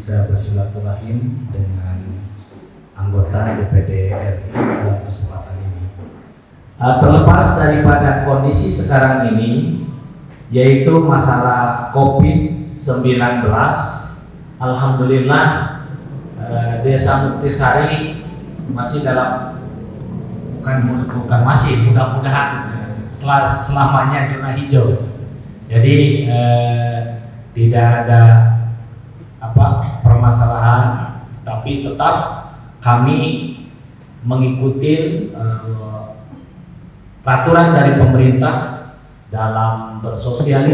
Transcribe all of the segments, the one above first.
bisa bersilaturahim dengan anggota DPD RI pada kesempatan ini. Terlepas daripada kondisi sekarang ini, yaitu masalah COVID-19, alhamdulillah Desa Muktisari masih dalam bukan masih, mudah-mudahan selamanya zona hijau. Jadi tidak ada permasalahan, tapi tetap kami mengikuti peraturan dari pemerintah dalam bersosial,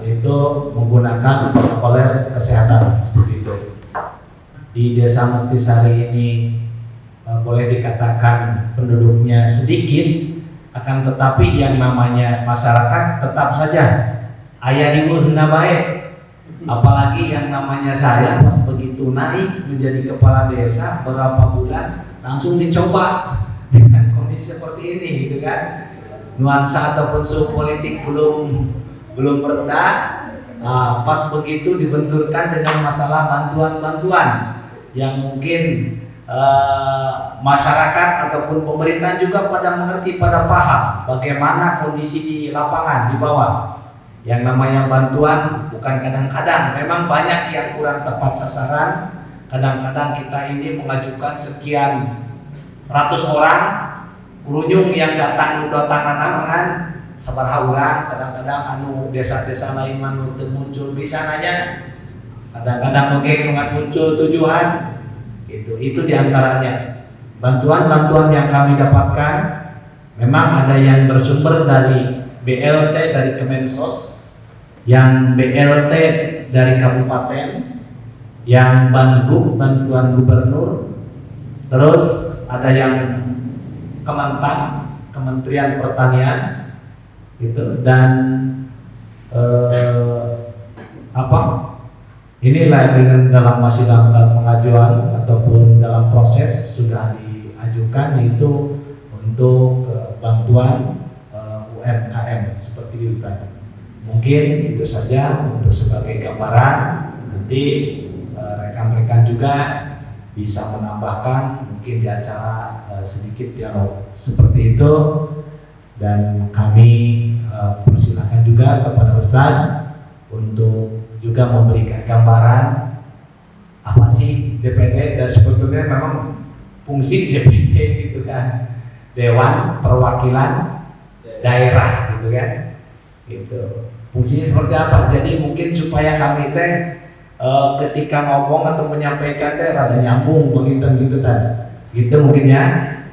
yaitu menggunakan protokol kesehatan seperti itu. Di Desa Muktisari ini boleh dikatakan penduduknya sedikit, akan tetapi yang namanya masyarakat tetap saja aya riweuhna bae. Apalagi yang namanya saya pas begitu naik menjadi kepala desa berapa bulan langsung dicoba dengan kondisi seperti ini gitu kan. Nuansa ataupun suhu politik belum reda, pas begitu dibenturkan dengan masalah bantuan-bantuan yang mungkin masyarakat ataupun pemerintah juga pada mengerti, pada paham bagaimana kondisi di lapangan di bawah. Yang namanya bantuan bukan kadang-kadang, memang banyak yang kurang tepat sasaran. Kadang-kadang kita ini mengajukan sekian ratus orang, kurunjung yang datang namangan sabaraha urang, kadang-kadang anu desa-desa lain manu teu muncul bisananya, kadang-kadang oge ngan muncul tujuan. Itu diantaranya bantuan-bantuan yang kami dapatkan. Memang ada yang bersumber dari BLT dari Kemensos, yang BLT dari kabupaten, yang bantuan gubernur, terus ada yang Kementerian Pertanian gitu, dan inilah masih dalam pengajuan ataupun dalam proses sudah diajukan, yaitu untuk bantuan UMKM seperti itu tadi. Mungkin itu saja untuk sebagai gambaran. Nanti rekan-rekan juga bisa menambahkan mungkin di acara sedikit dialog seperti itu, dan kami persilakan juga kepada Ustadz untuk juga memberikan gambaran apa sih DPD. Dan sebetulnya memang fungsi DPD gitu kan, Dewan Perwakilan Daerah gitu kan, gitu. Fungsinya seperti apa? Jadi mungkin supaya kami ketika ngomong atau menyampaikan rada nyambung begitu gitu kan. Gitu mungkin ya.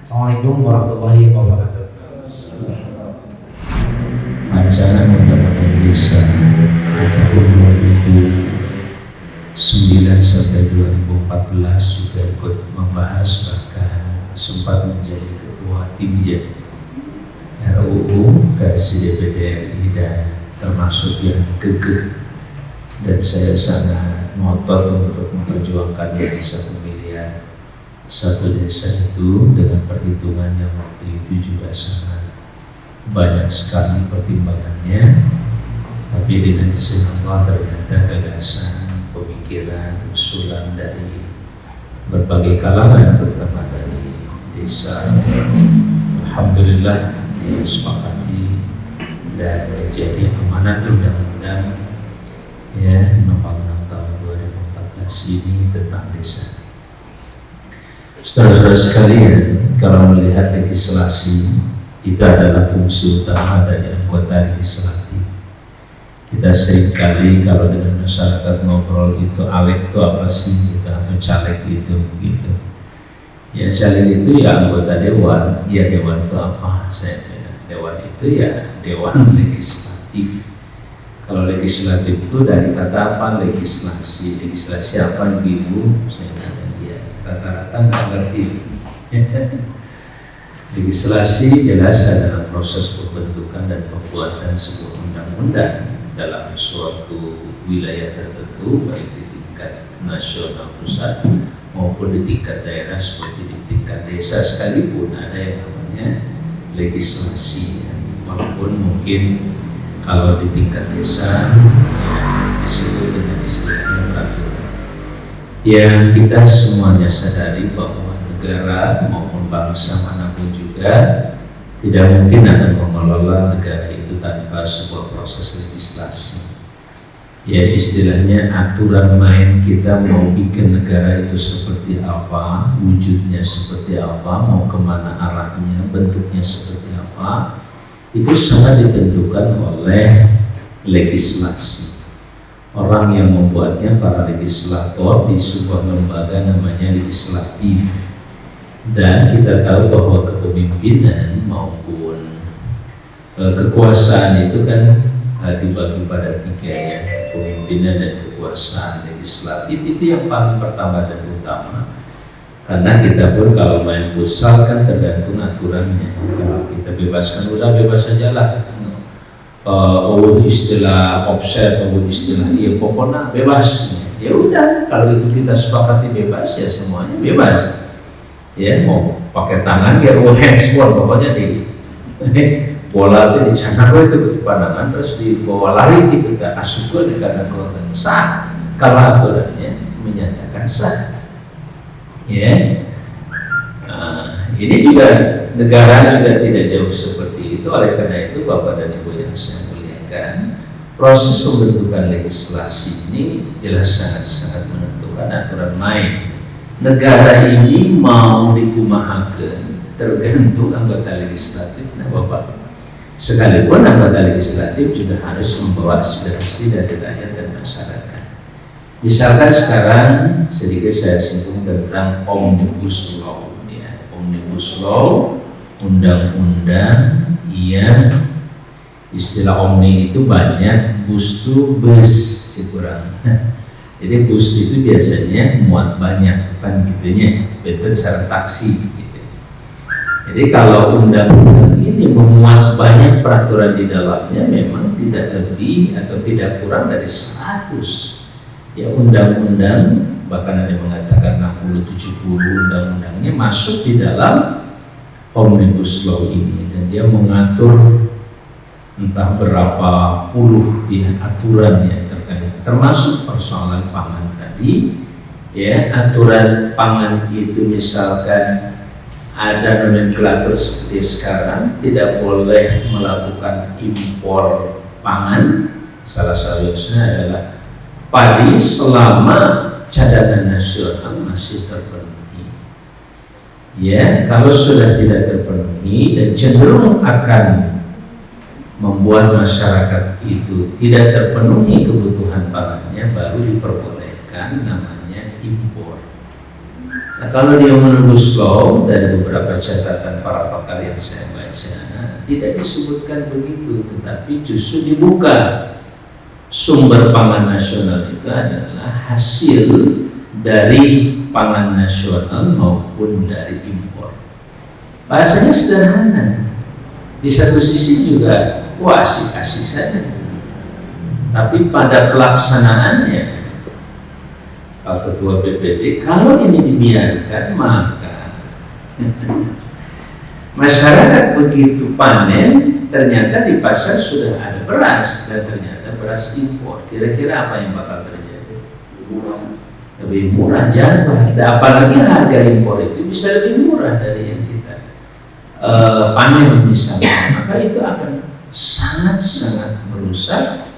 Assalamualaikum warahmatullahi wabarakatuh. Acara mendapatkan desa tahun 2009 sampai 2014 juga ikut membahas, bahkan sempat menjadi ketua timnya RUU versi DPD RI, dan termasuk yang gegeh, dan saya sangat ngotot untuk memperjuangkan yang satu miliar satu desa itu, dengan perhitungan yang waktu itu juga sangat banyak sekali pertimbangannya. Tapi dengan izin Allah ternyata gagasan, pemikiran, usulan dari berbagai kalangan, terutama dari desa, alhamdulillah disepakati dan menjadi amanat undang-undang ya nomor 6 tahun 2014 ini tentang desa. Saudara-saudara sekalian, kalau melihat legislasi, itu adalah fungsi utama dari anggota legislatif. Kita seringkali kalau dengan masyarakat ngobrol itu, alek itu apa sih gitu, atau caleg itu begitu. Ya caleg itu ya anggota dewan. Ya dewan itu apa? Saya bilang dewan itu ya dewan legislatif. Kalau legislatif itu dari kata apa? Legislasi. Legislasi apa ibu? Saya bilang ya rata-rata nggak ngerti. Legislasi jelas adalah proses pembentukan dan pembuatan sebuah undang-undang dalam suatu wilayah tertentu, baik di tingkat nasional pusat maupun di tingkat daerah, seperti di tingkat desa sekalipun ada yang namanya legislasi. Walaupun mungkin kalau di tingkat desa ya, disebut dengan istilahnya peraturan. yang kita semuanya sadari bahwa negara maupun bangsa manapun juga tidak mungkin akan mengelola negara itu tanpa sebuah proses legislasi. Ya, istilahnya aturan main kita mau bikin negara itu seperti apa, wujudnya seperti apa, mau kemana arahnya, bentuknya seperti apa, itu sangat ditentukan oleh legislasi. Orang yang membuatnya para legislator di sebuah lembaga namanya legislatif. Dan kita tahu bahwa kepemimpinan maupun kekuasaan itu kan dibagi pada tiga, ya, kepemimpinan dan kekuasaan. Legislatif itu yang paling pertama dan utama, karena kita pun kalau main futsal kan tergantung aturannya. Kalau kita bebaskan, udah bebas saja lah. Istilah offset, istilah ya pokoknya bebas. Ya udah, kalau itu kita sepakati bebas, ya semuanya bebas. Ya, mau pakai tangan ya handsport, pokoknya di bola itu dicanak itu ke pandangan terus dibawa lari gitu ke asus itu karena golongan sah kalau aturannya menyatakan sah. Ya, ini juga negara juga tidak jauh seperti itu. Oleh karena itu Bapak dan Ibu yang saya muliakan, proses pembentukan legislasi ini jelas sangat-sangat menentukan aturan main. Negara ini mau dikumahakan tergantung anggota legislatif. Nah Bapak, sekalipun anggota legislatif juga harus membawa aspirasi dari rakyat dan masyarakat. Misalkan sekarang sedikit saya singgung tentang Omnibus Law, ya. Omnibus Law, undang-undang yang istilah omni itu banyak, bus itu bus kurang. Jadi bus itu biasanya muat banyak, kan gitunya, beda secara taksi gitu. Jadi kalau undang-undang ini memuat banyak peraturan di dalamnya, memang tidak lebih atau tidak kurang dari 100 ya undang-undang, bahkan ada yang mengatakan 60-70 undang-undangnya masuk di dalam Omnibus Law ini, dan dia mengatur entah berapa puluh aturan yang terkait, termasuk persoalan pangan tadi. Ya, aturan pangan itu misalkan ada nomenklatur seperti sekarang, tidak boleh melakukan impor pangan. Salah satunya adalah padi selama cadangan nasional masih terpenuhi. Ya, kalau sudah tidak terpenuhi dan cenderung akan membuat masyarakat itu tidak terpenuhi kebutuhan pangannya, baru diperbolehkan namanya impor. Nah, kalau di Omnibus Law dari beberapa catatan para pakar yang saya baca, tidak disebutkan begitu, tetapi justru dibuka sumber pangan nasional itu adalah hasil dari pangan nasional maupun dari impor. Bahasanya sederhana, di satu sisi juga wah asik-asik saja, tapi pada pelaksanaannya Pak Ketua BPD, kalau ini dibiarkan maka masyarakat begitu panen ternyata di pasar sudah ada beras dan ternyata beras impor. Kira-kira apa yang bakal terjadi? Lebih murah jatuh. Apalagi harga impor itu bisa lebih murah dari yang kita panen misalnya, maka itu akan sangat-sangat merusak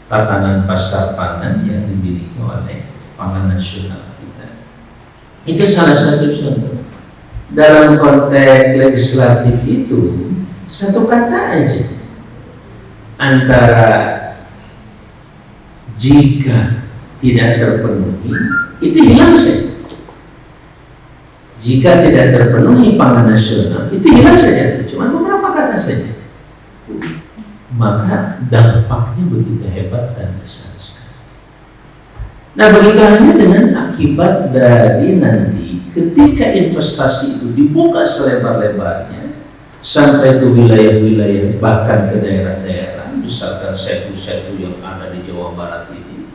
tatanan pasar pangan yang dimiliki oleh pangan nasional kita. Itu salah satu contoh. Dalam konteks legislatif itu satu kata aja, antara jika tidak terpenuhi itu hilang saja. Jika tidak terpenuhi pangan nasional itu hilang saja, cuma beberapa kata saja. Maka dampaknya begitu hebat dan besar sekali. Nah, begitu halnya dengan akibat dari nanti ketika investasi itu dibuka selebar-lebarnya sampai ke wilayah-wilayah, bahkan ke daerah-daerah, misalkan setu-setu yang ada di Jawa Barat ini,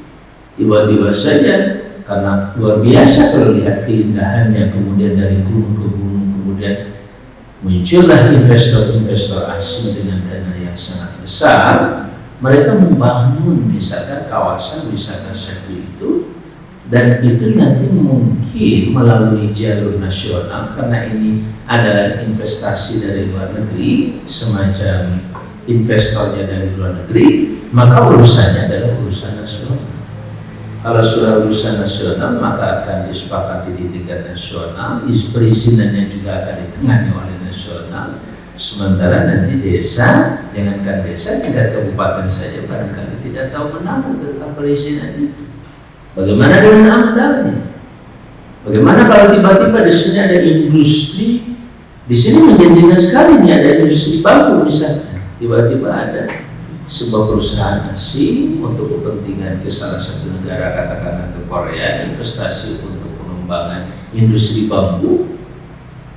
tiba-tiba saja karena luar biasa kalau lihat keindahannya, kemudian dari gunung ke gunung, kemudian muncullah investor-investor asing dengan dana yang sangat besar. Mereka membangun misalkan kawasan wisata setu itu dan itu nanti mungkin melalui jalur nasional karena ini adalah investasi dari luar negeri, semacam investornya dari luar negeri, maka urusannya adalah urusan nasional. Kalau sudah urusan nasional maka akan disepakati di tingkat nasional, perizinannya juga akan ditangani oleh nasional. Sementara nanti desa, jangankan desa, tingkat kabupaten saja barangkali tidak tahu menanggung tentang perizinan itu. Bagaimana dengan amdalnya? Bagaimana kalau tiba-tiba di sini ada industri, di sini menjanjikan sekali nih ada industri bambu misalnya, tiba-tiba ada sebuah perusahaan asing untuk kepentingan ke salah satu negara, katakanlah ke Korea, investasi untuk pengembangan industri bambu.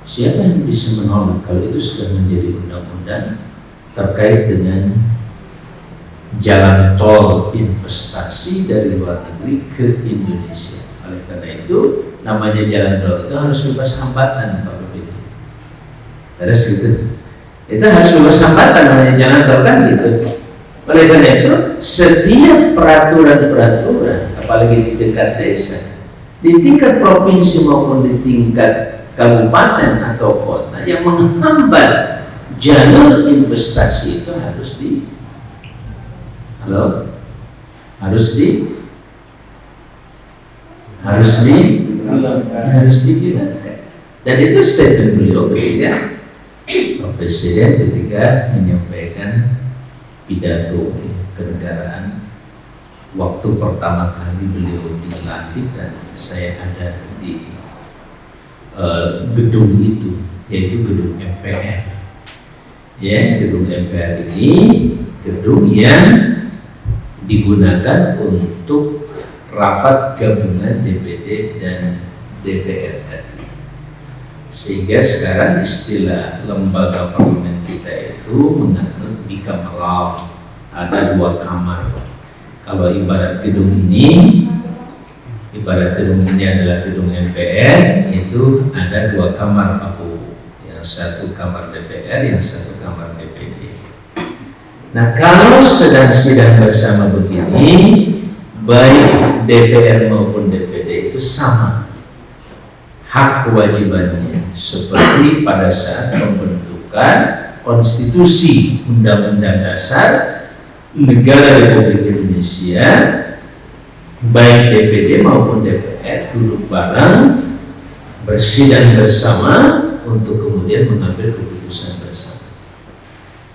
Siapa yang bisa menolak kalau itu sudah menjadi undang-undang terkait dengan jalan tol investasi dari luar negeri ke Indonesia? Oleh karena itu namanya jalan tol itu harus bebas hambatan, Pak Bupati. Terus gitu, itu harus bebas hambatan namanya jalan tol kan gitu. Oleh karena itu setiap peraturan-peraturan, apalagi di tingkat desa, di tingkat provinsi maupun di tingkat kabupaten atau kota yang menghambat jalur investasi itu harus dibilangkan. Dan itu statement beliau ketika Presiden ketika menyampaikan pidato kenegaraan waktu pertama kali beliau dilantik, dan saya ada di gedung itu, yaitu gedung MPR. Ya, gedung MPR ini gedung yang digunakan untuk rapat gabungan DPD dan DPR tadi. Sehingga sekarang istilah lembaga parlemen kita itu menganut bicameral, ada 2 kamar. Kalau ibarat gedung ini adalah gedung MPR, itu ada 2 kamar, Pak Bu. Yang satu kamar DPR, yang satu kamar DPD. Nah, kalau sedang sidang bersama begini, baik DPR maupun DPD itu sama hak kewajibannya, seperti pada saat pembentukan konstitusi Undang-Undang Dasar Negara Republik Indonesia, baik DPD maupun DPR duduk bareng, bersidang bersama untuk kemudian mengambil keputusan bersama.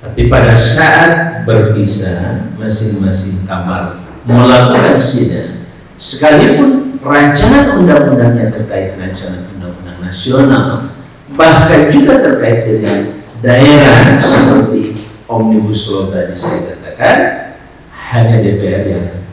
Tapi pada saat berpisah, masing-masing kamar melakukan sidang, sekalipun rancangan undang-undangnya terkait rancangan undang-undang nasional, bahkan juga terkait dengan daerah seperti Omnibus Law tadi saya katakan, hanya DPR yang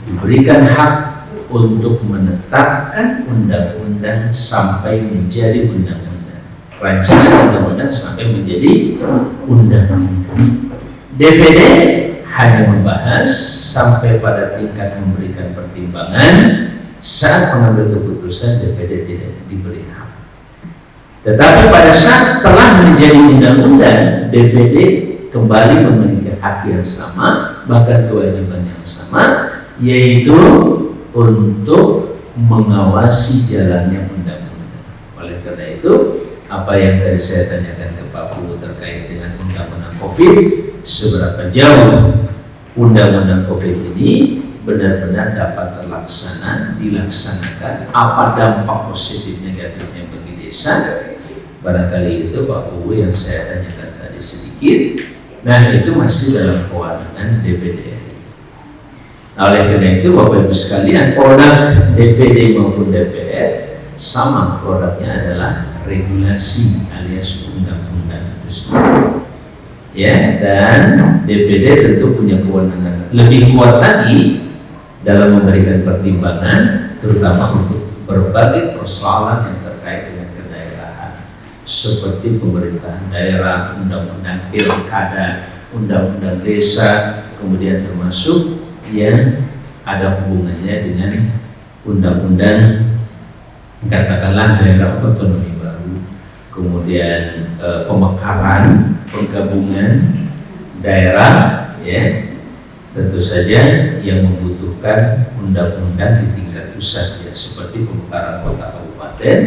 diberikan hak untuk menetapkan undang-undang sampai menjadi undang-undang, rancangan undang-undang sampai menjadi undang-undang. DPD hanya membahas sampai pada tingkat memberikan pertimbangan. Saat mengambil keputusan, DPD tidak diberi hak. Tetapi pada saat telah menjadi undang-undang, DPD kembali memiliki hak yang sama, bahkan kewajiban yang sama, yaitu untuk mengawasi jalannya undang-undang. Oleh karena itu, apa yang tadi saya tanyakan ke Pak Pulu terkait dengan undang-undang COVID, seberapa jauh undang-undang COVID ini benar-benar dapat dilaksanakan, apa dampak positif negatifnya bagi desa? Barangkali itu Pak Pulu yang saya tanyakan tadi sedikit. Nah, itu masih dalam kewenangan DPD. Nah, oleh karena itu Bapak Ibu sekalian, produk DPD maupun DPR sama, produknya adalah regulasi alias undang-undang itu sendiri. Ya, dan DPD tentu punya kewenangan lebih kuat lagi dalam memberikan pertimbangan, terutama untuk berbagai persoalan yang terkait dengan kedaerahan, seperti pemerintahan daerah, undang-undang pilkada, undang-undang desa, kemudian termasuk yang ada hubungannya dengan undang-undang katakanlah daerah otonomi baru, kemudian pemekaran, penggabungan daerah, ya, tentu saja yang membutuhkan undang-undang di tingkat pusat ya, seperti pemekaran kota kabupaten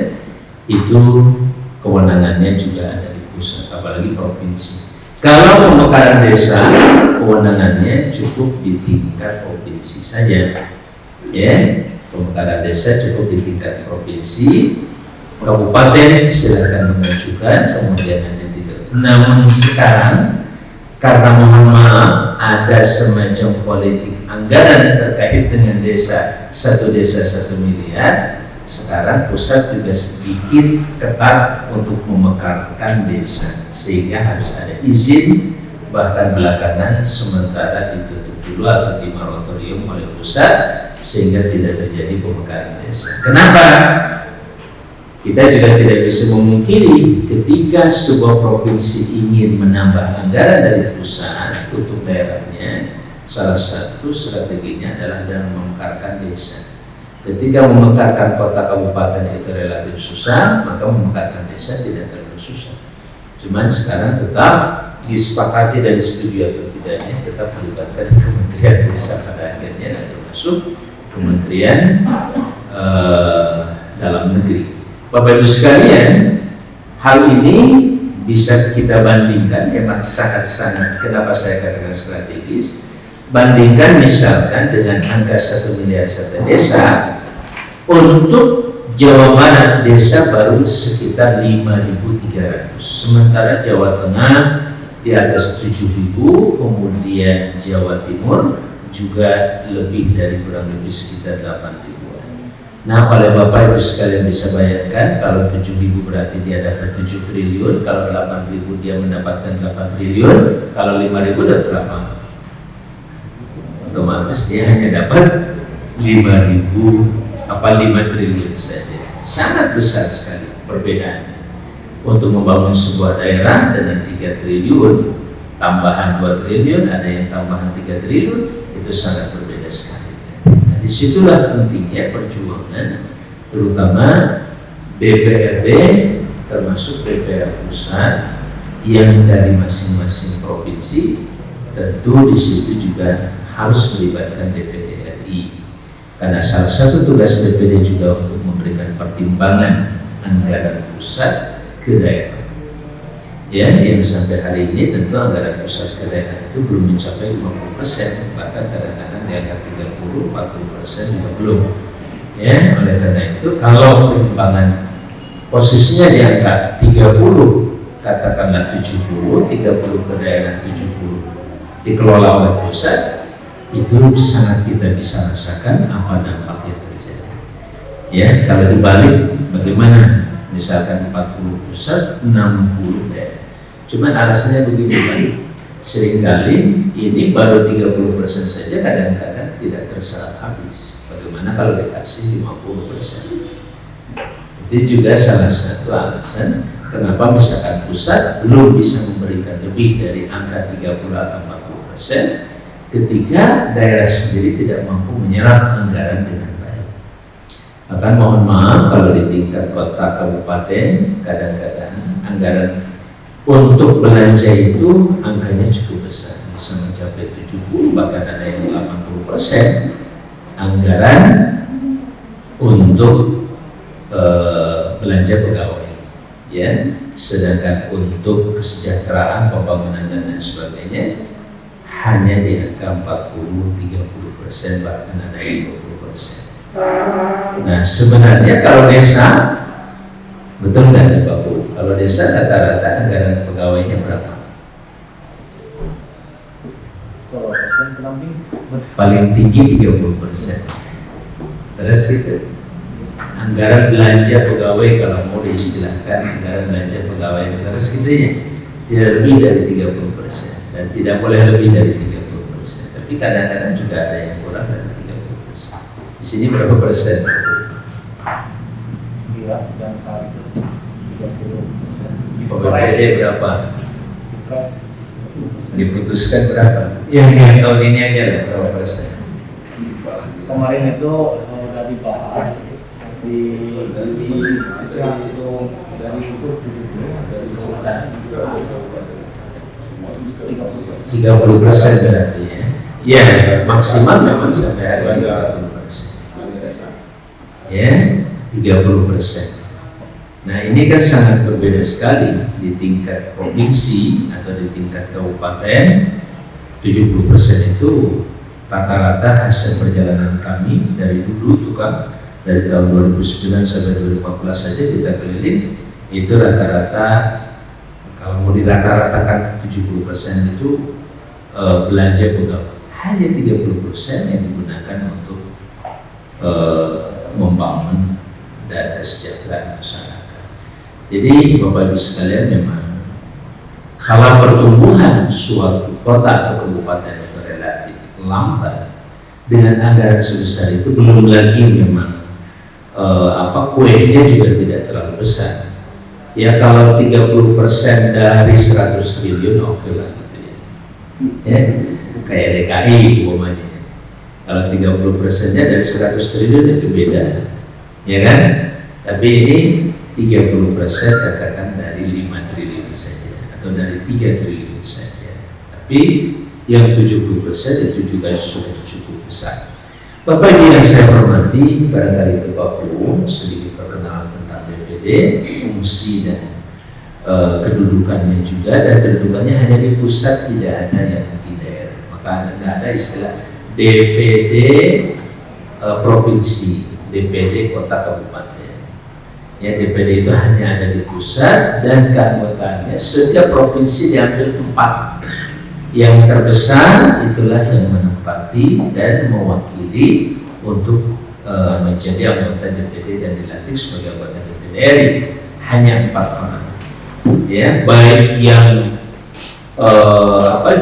itu kewenangannya juga ada di pusat, apalagi provinsi. Kalau pemekaran desa kewenangannya cukup di tingkat provinsi saja ya, pemekaran desa cukup di tingkat provinsi, kabupaten silakan mengajukan, kemudian nanti tidak. Namun sekarang karena mohon maaf ada semacam politik anggaran terkait dengan desa 1 miliar, sekarang pusat juga sedikit ketat untuk memekarkan desa, sehingga harus ada izin, bahkan belakangan sementara ditutup dulu atau dimoratorium oleh pusat sehingga tidak terjadi pemekaran desa. Kenapa? Kita juga tidak bisa memungkiri ketika sebuah provinsi ingin menambah anggaran dari pusat untuk daerahnya, salah satu strateginya adalah dengan memekarkan desa. Ketika memekarkan kota kabupaten itu relatif susah, maka memekarkan desa tidak terlalu susah. Cuman sekarang tetap disepakati dan disetujui atau tidaknya tetap melibatkan Kementerian Desa pada akhirnya, dan termasuk Kementerian Dalam Negeri. Bapak Ibu sekalian, hal ini bisa kita bandingkan, memang sangat-sangat, kenapa saya katakan strategis, bandingkan misalkan dengan angka 1 miliar satu desa, untuk Jawa Barat desa baru sekitar 5.300, sementara Jawa Tengah di atas 7.000, kemudian Jawa Timur juga lebih dari kurang lebih sekitar 8.000. Nah, oleh Bapak Ibu sekalian bisa bayangkan, kalau 7.000 berarti dia dapat 7 triliun, kalau 8.000 dia mendapatkan 8 triliun, kalau 5.000 dapat berapa? Otomatis dia hanya dapat 5 triliun saja. Sangat besar sekali perbedaannya. Untuk membangun sebuah daerah dengan 3 triliun, tambahan 2 triliun, ada yang tambahan 3 triliun, itu sangat berbeda sekali. Disitulah pentingnya perjuangan, terutama DPRD termasuk DPR pusat yang dari masing-masing provinsi, tentu di situ juga harus melibatkan DPD RI, karena salah satu tugas DPD juga untuk memberikan pertimbangan anggaran pusat ke daerah. Ya, yang sampai hari ini tentu anggaran pusat ke daerah itu belum mencapai 50%, bahkan kadang-kadang di angka 30-40% juga belum. Ya, oleh karena itu kalau pertimbangan posisinya di angka 30, katakanlah 70, 30 ke daerah, 70 dikelola oleh pusat, itu sangat kita bisa rasakan apa dampak yang terjadi. Ya, kalau dibalik bagaimana? Misalkan 40 pusat, 60 daerah. Cuman alasannya begini Pak, seringkali ini baru 30% saja kadang-kadang tidak terserap habis. Bagaimana kalau dikasih 50%? Itu juga salah satu alasan kenapa misalkan pusat belum bisa memberikan lebih dari angka 30 atau 40% ketika daerah sendiri tidak mampu menyerap anggaran dengan baik. Bahkan mohon maaf, kalau di tingkat kota kabupaten kadang-kadang anggaran untuk belanja itu angkanya cukup besar, bisa mencapai 70, bahkan ada yang 80% anggaran untuk belanja pegawai, ya. Sedangkan untuk kesejahteraan, pembangunan dan lain sebagainya hanya di angka 40-30%, bahkan ada yang 20%. Nah, sebenarnya kalau desa, betul nggak Pak Bu? Kalau desa rata-rata anggaran pegawainya berapa? Paling tinggi 30%. Terus gitu. Anggaran belanja pegawai kalau mau diistilahkan anggaran belanja pegawai terus gitu ya, tidak lebih dari 30% dan tidak boleh lebih dari 30%. Tapi kadang-kadang juga ada yang kurang dari 30%. Di sini berapa persen? Iya, dan kali 30%. PPD berapa? Diputuskan berapa? Iya. Yang tahun ini aja lah berapa persen? Kemarin itu udah dibahas di dari itu 30% berarti ya. Ya, maksimal memang sampai hari ini 30%. 30%. Nah ini kan sangat berbeda sekali di tingkat provinsi atau di tingkat kabupaten. 70% itu rata-rata hasil perjalanan kami dari dulu tuh kan, dari tahun 2009 sampai 2014 saja kita keliling, itu rata-rata kalau mau dirata-ratakan 70% itu belanja pegawai, hanya 30% yang digunakan untuk membangun dan kesejahteraan masyarakat. Jadi Bapak Ibu sekalian, memang kalau pertumbuhan suatu kota atau kabupaten itu relatif lambat dengan anggaran sebesar itu, belum lagi memang kuenya juga tidak terlalu besar. Ya kalau 30% dari 100 triliun oke lah gitu ya. Ya kayak DKI umpamanya. Kalau 30%-nya dari 100 triliun itu beda, ya kan? Tapi ini 30% katakan dari 5 triliun saja atau dari 3 triliun saja. Tapi yang 70% itu juga sudah cukup besar. Bapak Ibu yang saya hormati, barangkali itu Pak Pung sedikit perkenalan tentang DPD, fungsi dan kedudukannya juga, dan kedudukannya hanya di pusat, tidak ada yang di daerah. Maka tidak ada istilah DPD provinsi, DPD kota kabupaten. Ya, DPD itu hanya ada di pusat dan keanggotaannya setiap provinsi diambil 4. Yang terbesar itulah yang menempati dan mewakili untuk menjadi anggota DPD dan dilantik sebagai anggota DPD RI. Hanya 4 orang. Ya, baik yang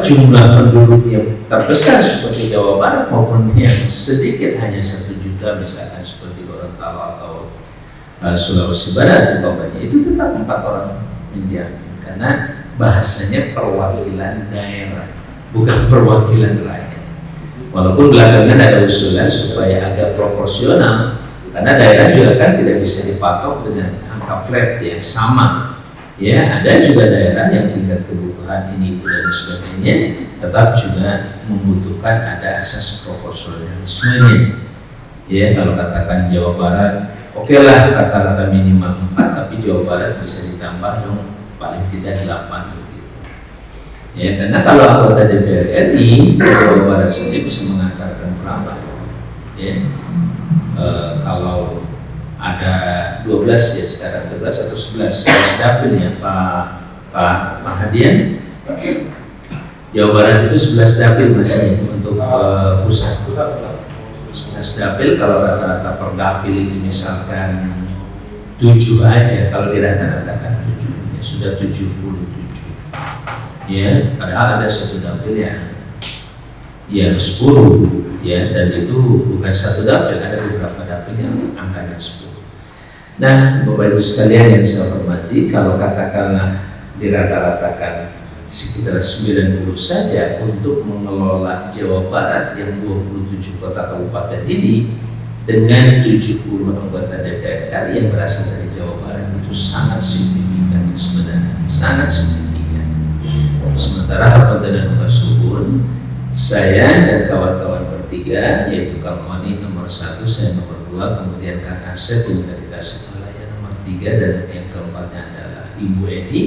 jumlah penduduk yang terbesar seperti Jawa Barat maupun yang sedikit hanya 1 juta misalkan seperti Gorontalo atau Sulawesi Barat umpamanya, itu tetap 4 orang yang diambil karena bahasanya perwakilan daerah, bukan perwakilan rakyat. Walaupun belakangan ada usulan supaya agak proporsional, karena daerah juga kan tidak bisa dipatok dengan angka flat yang sama. Ya, ada juga daerah yang tingkat kebutuhan ini itu dan sebagainya, tetap juga membutuhkan ada asas proporsionalismenya. Ya, kalau katakan Jawa Barat, oke lah rata-rata minimal 4, tapi Jawa Barat bisa ditambah dong paling tidak 8 begitu. Ya, karena kalau anggota DPR RI Jawa Barat saja bisa mengantarkan berapa? Ya, kalau ada 12 ya sekarang 12 atau 11 dapil ya Pak Hadian. Jawa Barat itu 11 dapil masih untuk pusat. 11 dapil, kalau rata-rata per dapil itu misalkan 7 aja, kalau dirata-ratakan 7 ya sudah 77. Ya, padahal ada 1 dapil yang 10 ya, dan itu bukan 1 dapil, ada beberapa dapil yang angkanya 10. Nah, Bapak Ibu sekalian yang saya hormati, kalau katakanlah dirata-ratakan sekitar 90 saja untuk mengelola Jawa Barat yang 27 kota kabupaten ini dengan 70 anggota DPR RI yang berasal dari Jawa Barat, itu sangat signifikan sebenarnya, sangat signifikan. Sementara anggota dan Subun, saya dan kawan-kawan bertiga, yaitu Kang Oni nomor 1, saya nomor 2, kemudian Kang Asep yang dari Tasikmalaya nomor 3, dan yang keempatnya adalah Ibu Edi.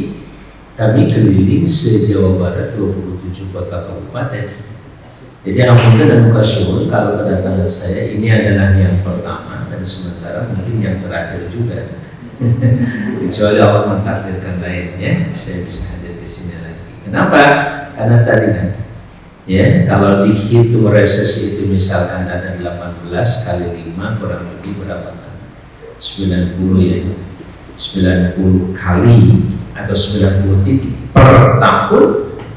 Kami keliling se-Jawa Barat 27 kota kabupaten. Jadi alhamdulillah dan muka syukur kalau kedatangan saya ini adalah yang pertama dan sementara mungkin yang terakhir juga. Kecuali Allah mentakdirkan lainnya, saya bisa hadir di sini lagi. Kenapa? Karena tadi kan, ya kalau dihitung resesi itu misalkan ada 18 kali 5 kurang lebih berapa? 90 ya, 90 kali atau 90 titik per tahun,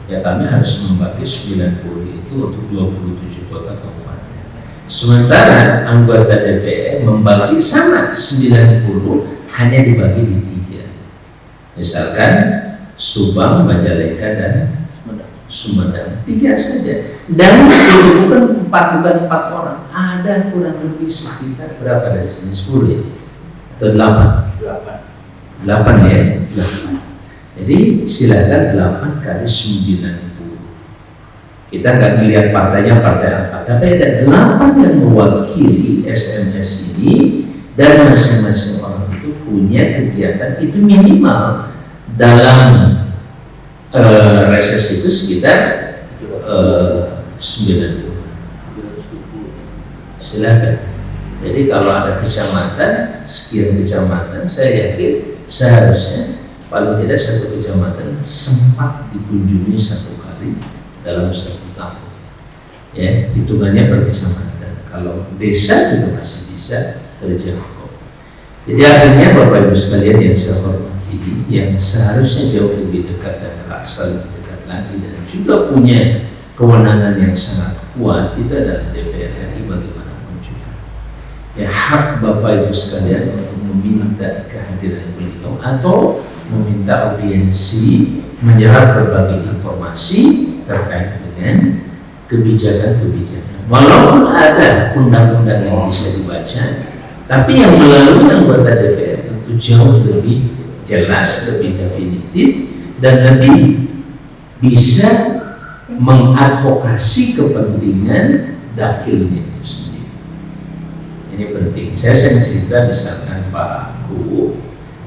ya kami harus membagi 90 itu untuk 27 kota kabupaten. Sementara anggota DPR membagi sama 90 hanya dibagi di 3. Misalkan Subang, Majalengka dan Sumedang, 3 saja. Dan itu bukan 4 orang, ada kurang lebih sekitar berapa dari sini, 10 ya? Atau 8 ya? 8. Jadi silakan 8 kali 90. Kita nggak melihat partainya partai apa, tapi ada 8 yang mewakili SMS ini dan masing-masing orang itu punya kegiatan itu minimal dalam reses itu sekitar 90. Silakan. Jadi kalau ada kecamatan, sekian kecamatan, saya yakin seharusnya paling tidak satu kecamatan sempat dikunjungi satu kali dalam satu tahun. Ya, hitungannya per kecamatan. Kalau desa juga masih bisa terjangkau. Jadi akhirnya Bapak Ibu sekalian yang saya hormati, yang seharusnya jauh lebih dekat dan terasa lebih dekat lagi dan juga punya kewenangan yang sangat kuat, itu adalah DPR RI bagaimanapun juga. Ya, hak Bapak Ibu sekalian untuk meminta kehadiran beliau atau meminta audiensi, menyerap berbagai informasi terkait dengan kebijakan-kebijakan. Walaupun ada undang-undang yang bisa dibaca, tapi yang melalui anggota DPR itu jauh lebih jelas, lebih definitif, dan lebih bisa mengadvokasi kepentingan dakilnya itu sendiri. Ini penting. Saya sering cerita misalkan Pak Ku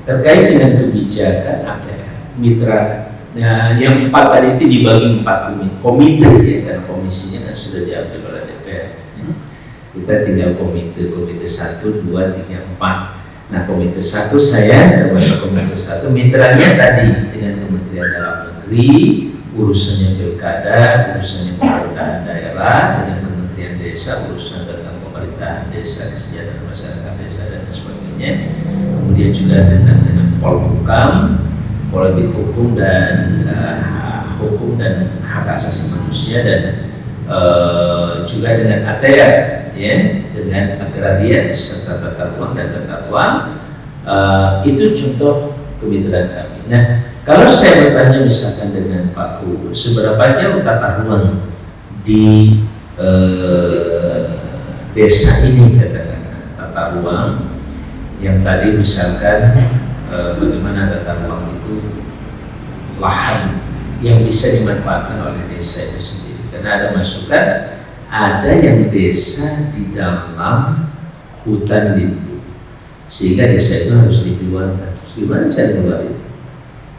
terkait dengan kebijakan APR, mitra. Nah, yang 4 tadi itu dibagi 4 komite ya, karena komisinya kan sudah diambil oleh DPR. Kita tinggal komite 1, 2, 3, 4. Nah, komite 1 saya termasuk komite 1, mitranya tadi dengan Kementerian Dalam Negeri, urusannya pilkada, urusannya pemerintahan daerah, dengan Kementerian Desa, urusan tentang pemerintahan desa, kesejahteraan masyarakat desa dan sebagainya. Kemudian juga dengan Polhukam, politik hukum dan hukum dan hak asasi manusia, dan juga dengan ATR, ya, dengan agraria serta tata ruang dan tata ruang. Itu contoh kemitraan kami. Nah, kalau saya bertanya misalkan dengan Pak Ku, seberapa jauh tata ruang di desa ini, katakan tata ruang yang tadi misalkan bagaimana tata ruang itu lahan yang bisa dimanfaatkan oleh desa itu sendiri. Karena ada masukan, ada yang desa di dalam hutan lindung, sehingga desa itu harus dikeluarkan. Gimana saya keluarin?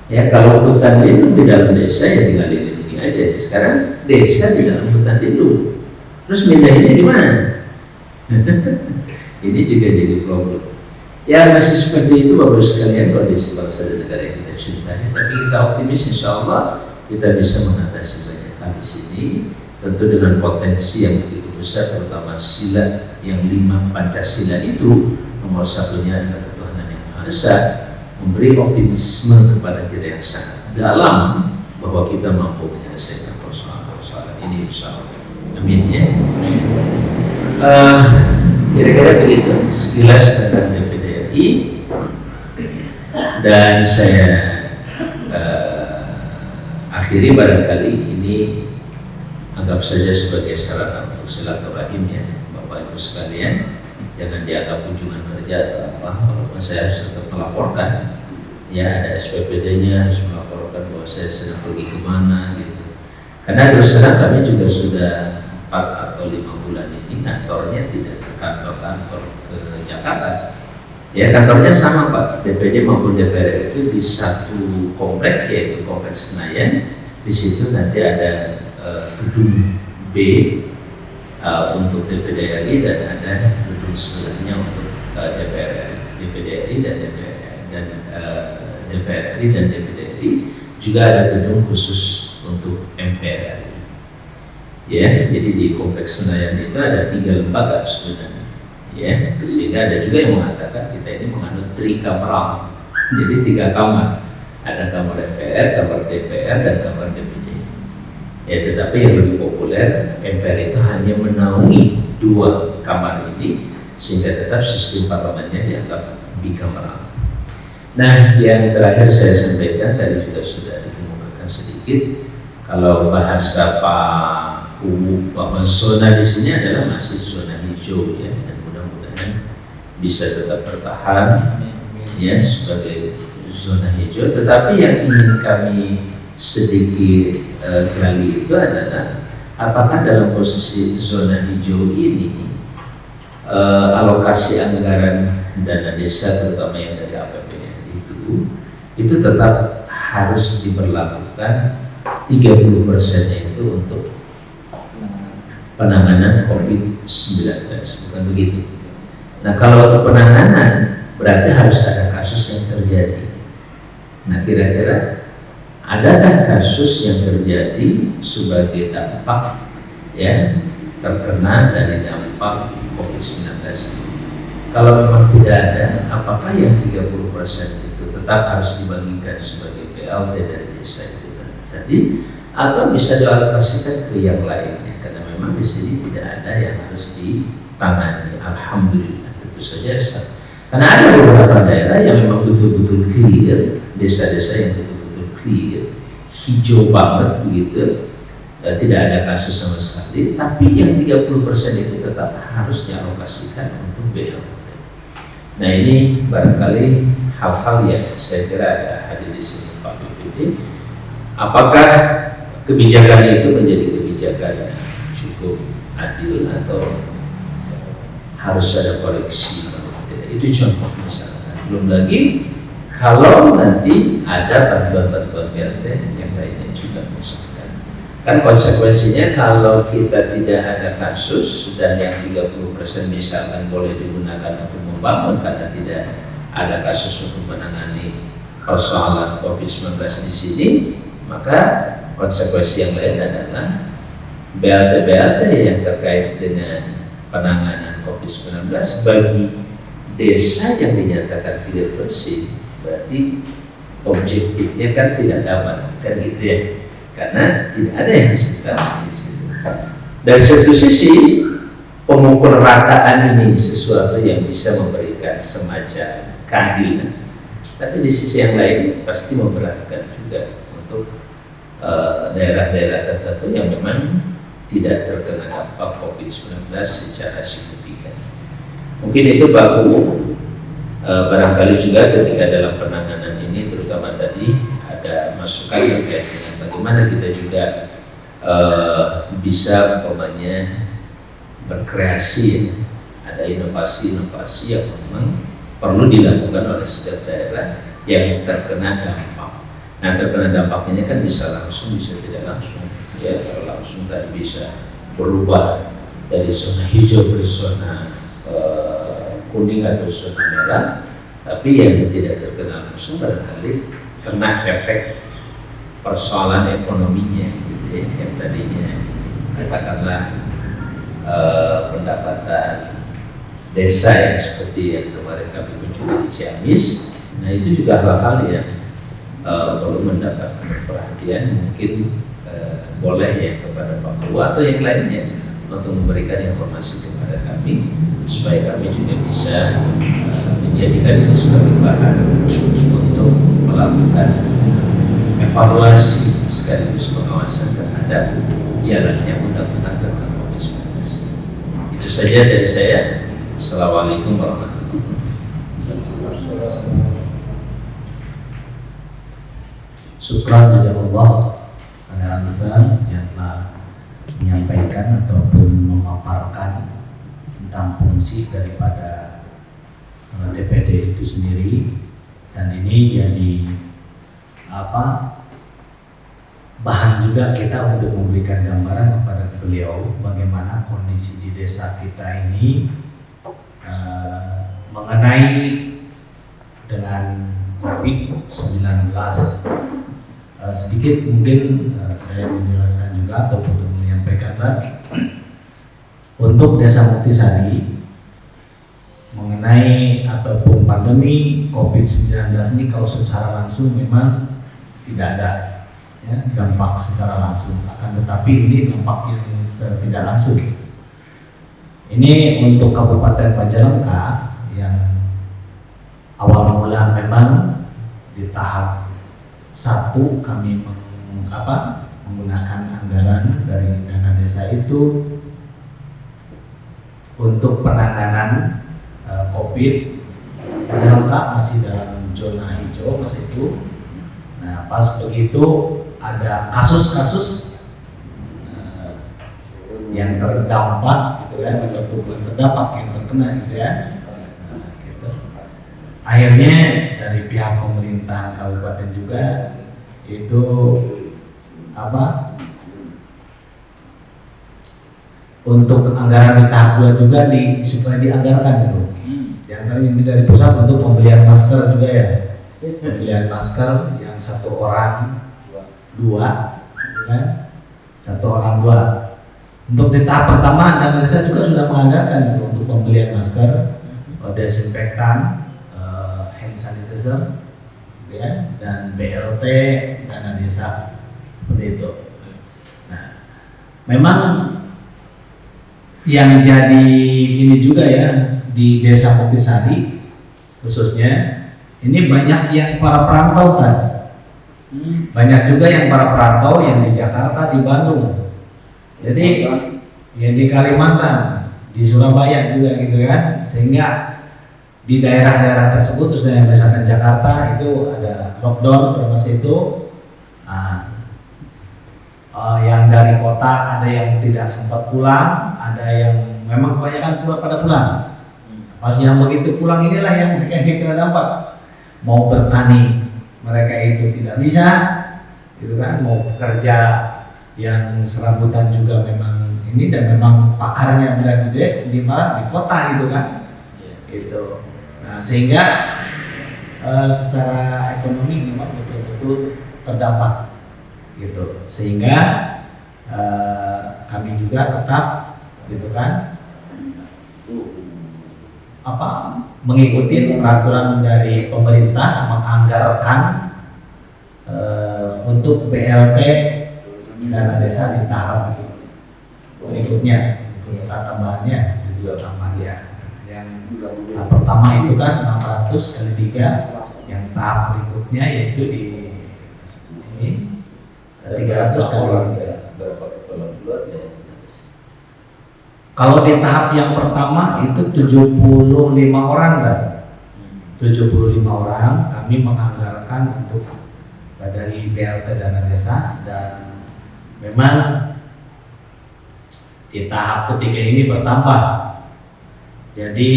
Ya, kalau hutan lindung di dalam desa ya tinggal dilindungi aja. Sekarang desa di dalam hutan lindung, terus mindahinnya di mana? Ini juga jadi problem. Ya, masih seperti itu Bapak sekalian kondisi bangsa dan negara yang kita cintai. Tapi kita optimis, insya Allah kita bisa mengatasi banyak hal di sini. Tentu dengan potensi yang begitu besar, terutama sila yang 5 Pancasila itu, nomor satunya adalah ketuhanan yang Maha Esa, memberi optimisme kepada kita yang sangat dalam bahwa kita mampu menyelesaikan persoalan-persoalan ini, insya Allah. Amin ya. Kira-kira begitu sekilas tentang DPD RI, dan saya akhiri barangkali ini anggap saja sebagai sarana untuk silaturahim ya Bapak Ibu sekalian. Jangan dianggap kunjungan kerja atau apa. Kalau saya harus tetap melaporkan, ya ada SPPD-nya, harus melaporkan bahwa saya sedang pergi kemana gitu. Karena terus terang kami juga sudah 4 atau 5 bulan ini kantornya tidak ke kantor-kantor ke Jakarta. Ya, kantornya sama Pak, DPD maupun DPR itu di satu komplek, yaitu Kompleks Senayan. Di situ nanti ada gedung B untuk DPD RI, dan ada gedung sebelahnya untuk DPD RI dan DPR RI dan DPD RI. Juga ada gedung khusus untuk MPR RI. Ya, jadi di Kompleks Senayan itu ada 3 lembaga sebenarnya. Ya, sehingga ada juga yang mengatakan kita ini menganut trikameral, jadi 3 kamar, ada kamar MPR, kamar DPR, dan kamar DPD. Ya, tetapi yang lebih populer MPR itu hanya menaungi 2 kamar ini, sehingga tetap sistem parlemennya dianggap bikameral. Nah, yang terakhir saya sampaikan tadi juga sudah dikemukakan sedikit, kalau bahasa Pak Ku, bahwa zona di sini adalah masih zona hijau ya, dan mudah-mudahan bisa tetap bertahan ya sebagai zona hijau. Tetapi yang ingin kami sedikit gali itu adalah apakah dalam posisi zona hijau ini alokasi anggaran dana desa terutama yang dari APBN itu tetap harus diberlakukan 30%-nya itu untuk penanganan COVID-19, bukan begitu. Nah, kalau untuk penanganan berarti harus ada kasus yang terjadi. Nah, kira-kira adakah kasus yang terjadi sebagai dampak ya terkena dari dampak COVID-19? Kalau memang tidak ada, apakah yang 30% itu tetap harus dibagikan sebagai PLT dari desa itu terjadi, atau bisa dialokasikan ke yang lainnya? Karena memang di sini tidak ada yang harus ditangani. Alhamdulillah, tentu saja. Karena ada beberapa daerah yang memang betul-betul clear, desa-desa yang betul-betul clear, hijau banget begitu, tidak ada kasus sama sekali, tapi yang 30% itu tetap harus dialokasikan untuk BLT. Nah, ini barangkali hal-hal yang saya kira ada hadir di sini Pak BPD. Apakah kebijakan itu menjadi kebijakan yang cukup adil atau harus ada koreksi? Itu contoh misalkan. Belum lagi kalau nanti ada bantuan-bantuan BLT yang lainnya juga misalkan. Kan konsekuensinya kalau kita tidak ada kasus dan yang 30% misalkan boleh digunakan untuk membangun karena tidak ada kasus untuk menangani persoalan COVID-19 di sini, maka konsekuensi yang lain adalah BLT-BLT yang terkait dengan penanganan COVID-19 bagi desa yang dinyatakan tidak bersih, berarti objektifnya kan tidak dapat, kan gitu ya, karena tidak ada yang disita di situ. Dari satu sisi pemukul-rataan ini sesuatu yang bisa memberikan semacam keadilan, tapi di sisi yang lain pasti memberatkan juga untuk daerah-daerah tertentu yang memang tidak terkena dampak COVID-19 secara signifikan. Mungkin itu Pak Bu, barangkali juga ketika dalam penanganan ini terutama tadi ada masukan terkait dengan bagaimana kita juga bisa umpamanya berkreasi ya. Ada inovasi-inovasi yang memang perlu dilakukan oleh setiap daerah yang terkena dampak. Nah, terkena dampaknya kan bisa langsung, bisa tidak langsung. Ya, kalau langsung tadi bisa berubah dari zona hijau ke zona kuning atau zona merah, tapi yang tidak terkena langsung barangkali kena efek persoalan ekonominya gitu ya, yang tadinya katakanlah pendapatan desa yang seperti yang kemarin kami kunjungi di Ciamis. Nah, itu juga hal-hal yang perlu mendapatkan perhatian, mungkin boleh ya kepada Pak Ketua atau yang lainnya untuk memberikan informasi kepada kami supaya kami juga bisa menjadikan ini sebagai bahan untuk melakukan evaluasi sekaligus pengawasan terhadap jalannya undang-undang tentang COVID-19. Itu saja dari saya. Assalamualaikum warahmatullahi wabarakatuh. Syukran jazakallah pada Ustaz yang telah menyampaikan ataupun memaparkan tentang fungsi daripada DPD itu sendiri, dan ini jadi bahan juga kita untuk memberikan gambaran kepada beliau bagaimana kondisi di desa kita ini mengenai dengan COVID-19. Sedikit mungkin saya menjelaskan juga ataupun menyampaikan untuk Desa Muktisari mengenai ataupun pandemi COVID-19 ini, kalau secara langsung memang tidak ada ya, dampak secara langsung, akan tetapi ini dampak yang tidak langsung. Ini untuk Kabupaten Majalengka yang awal mula memang di tahap 1 kami menggunakan anggaran dari dana desa itu untuk penanganan COVID. Majalengka masih dalam zona hijau pas itu. Nah, pas begitu ada kasus-kasus yang terdampak gitu kan, ataupun terdampak yang terkena gitu ya. Nah, gitu. akhirnya dari pihak pemerintah kabupaten juga itu apa, untuk anggaran di tahap 2 juga supaya dianggarkan itu. Di antara ini dari pusat untuk pembelian masker juga ya, pembelian masker yang 1 orang 2, kan? 1 orang 2. Untuk di tahap pertama, dan desa juga sudah menganggarkan itu untuk pembelian masker, desinfektan, hand sanitizer, ya, dan BLT dana desa seperti itu. Nah, memang yang jadi ini juga ya di Desa Kopisari khususnya ini banyak yang para perantau kan, banyak juga yang para perantau yang di Jakarta, di Bandung, jadi yang di Kalimantan, di Surabaya juga gitu kan, sehingga di daerah-daerah tersebut, khususnya misalkan Jakarta itu ada lockdown pada masa itu. Yang dari kota ada yang tidak sempat pulang, ada yang memang kebanyakan pada pulang. Pas yang begitu pulang inilah yang kena dampak. Mau bertani mereka itu tidak bisa, gitu kan. Mau bekerja yang serabutan juga memang ini, dan memang pakarnya berada di kota gitu kan. Gitu. Nah, sehingga secara ekonomi memang betul-betul terdampak gitu, sehingga kami juga tetap gitu kan mengikuti peraturan dari pemerintah menganggarkan untuk BLT dana desa di tahap berikutnya, tambahannya juga tambah ya. Yang pertama itu kan 600 kali 3, yang tahap berikutnya yaitu di ini 300 kali 3. Kalau di tahap yang pertama itu 75 orang kan, 75 orang kami menganggarkan untuk dari BLT dana desa, dan memang di tahap ketiga ini bertambah jadi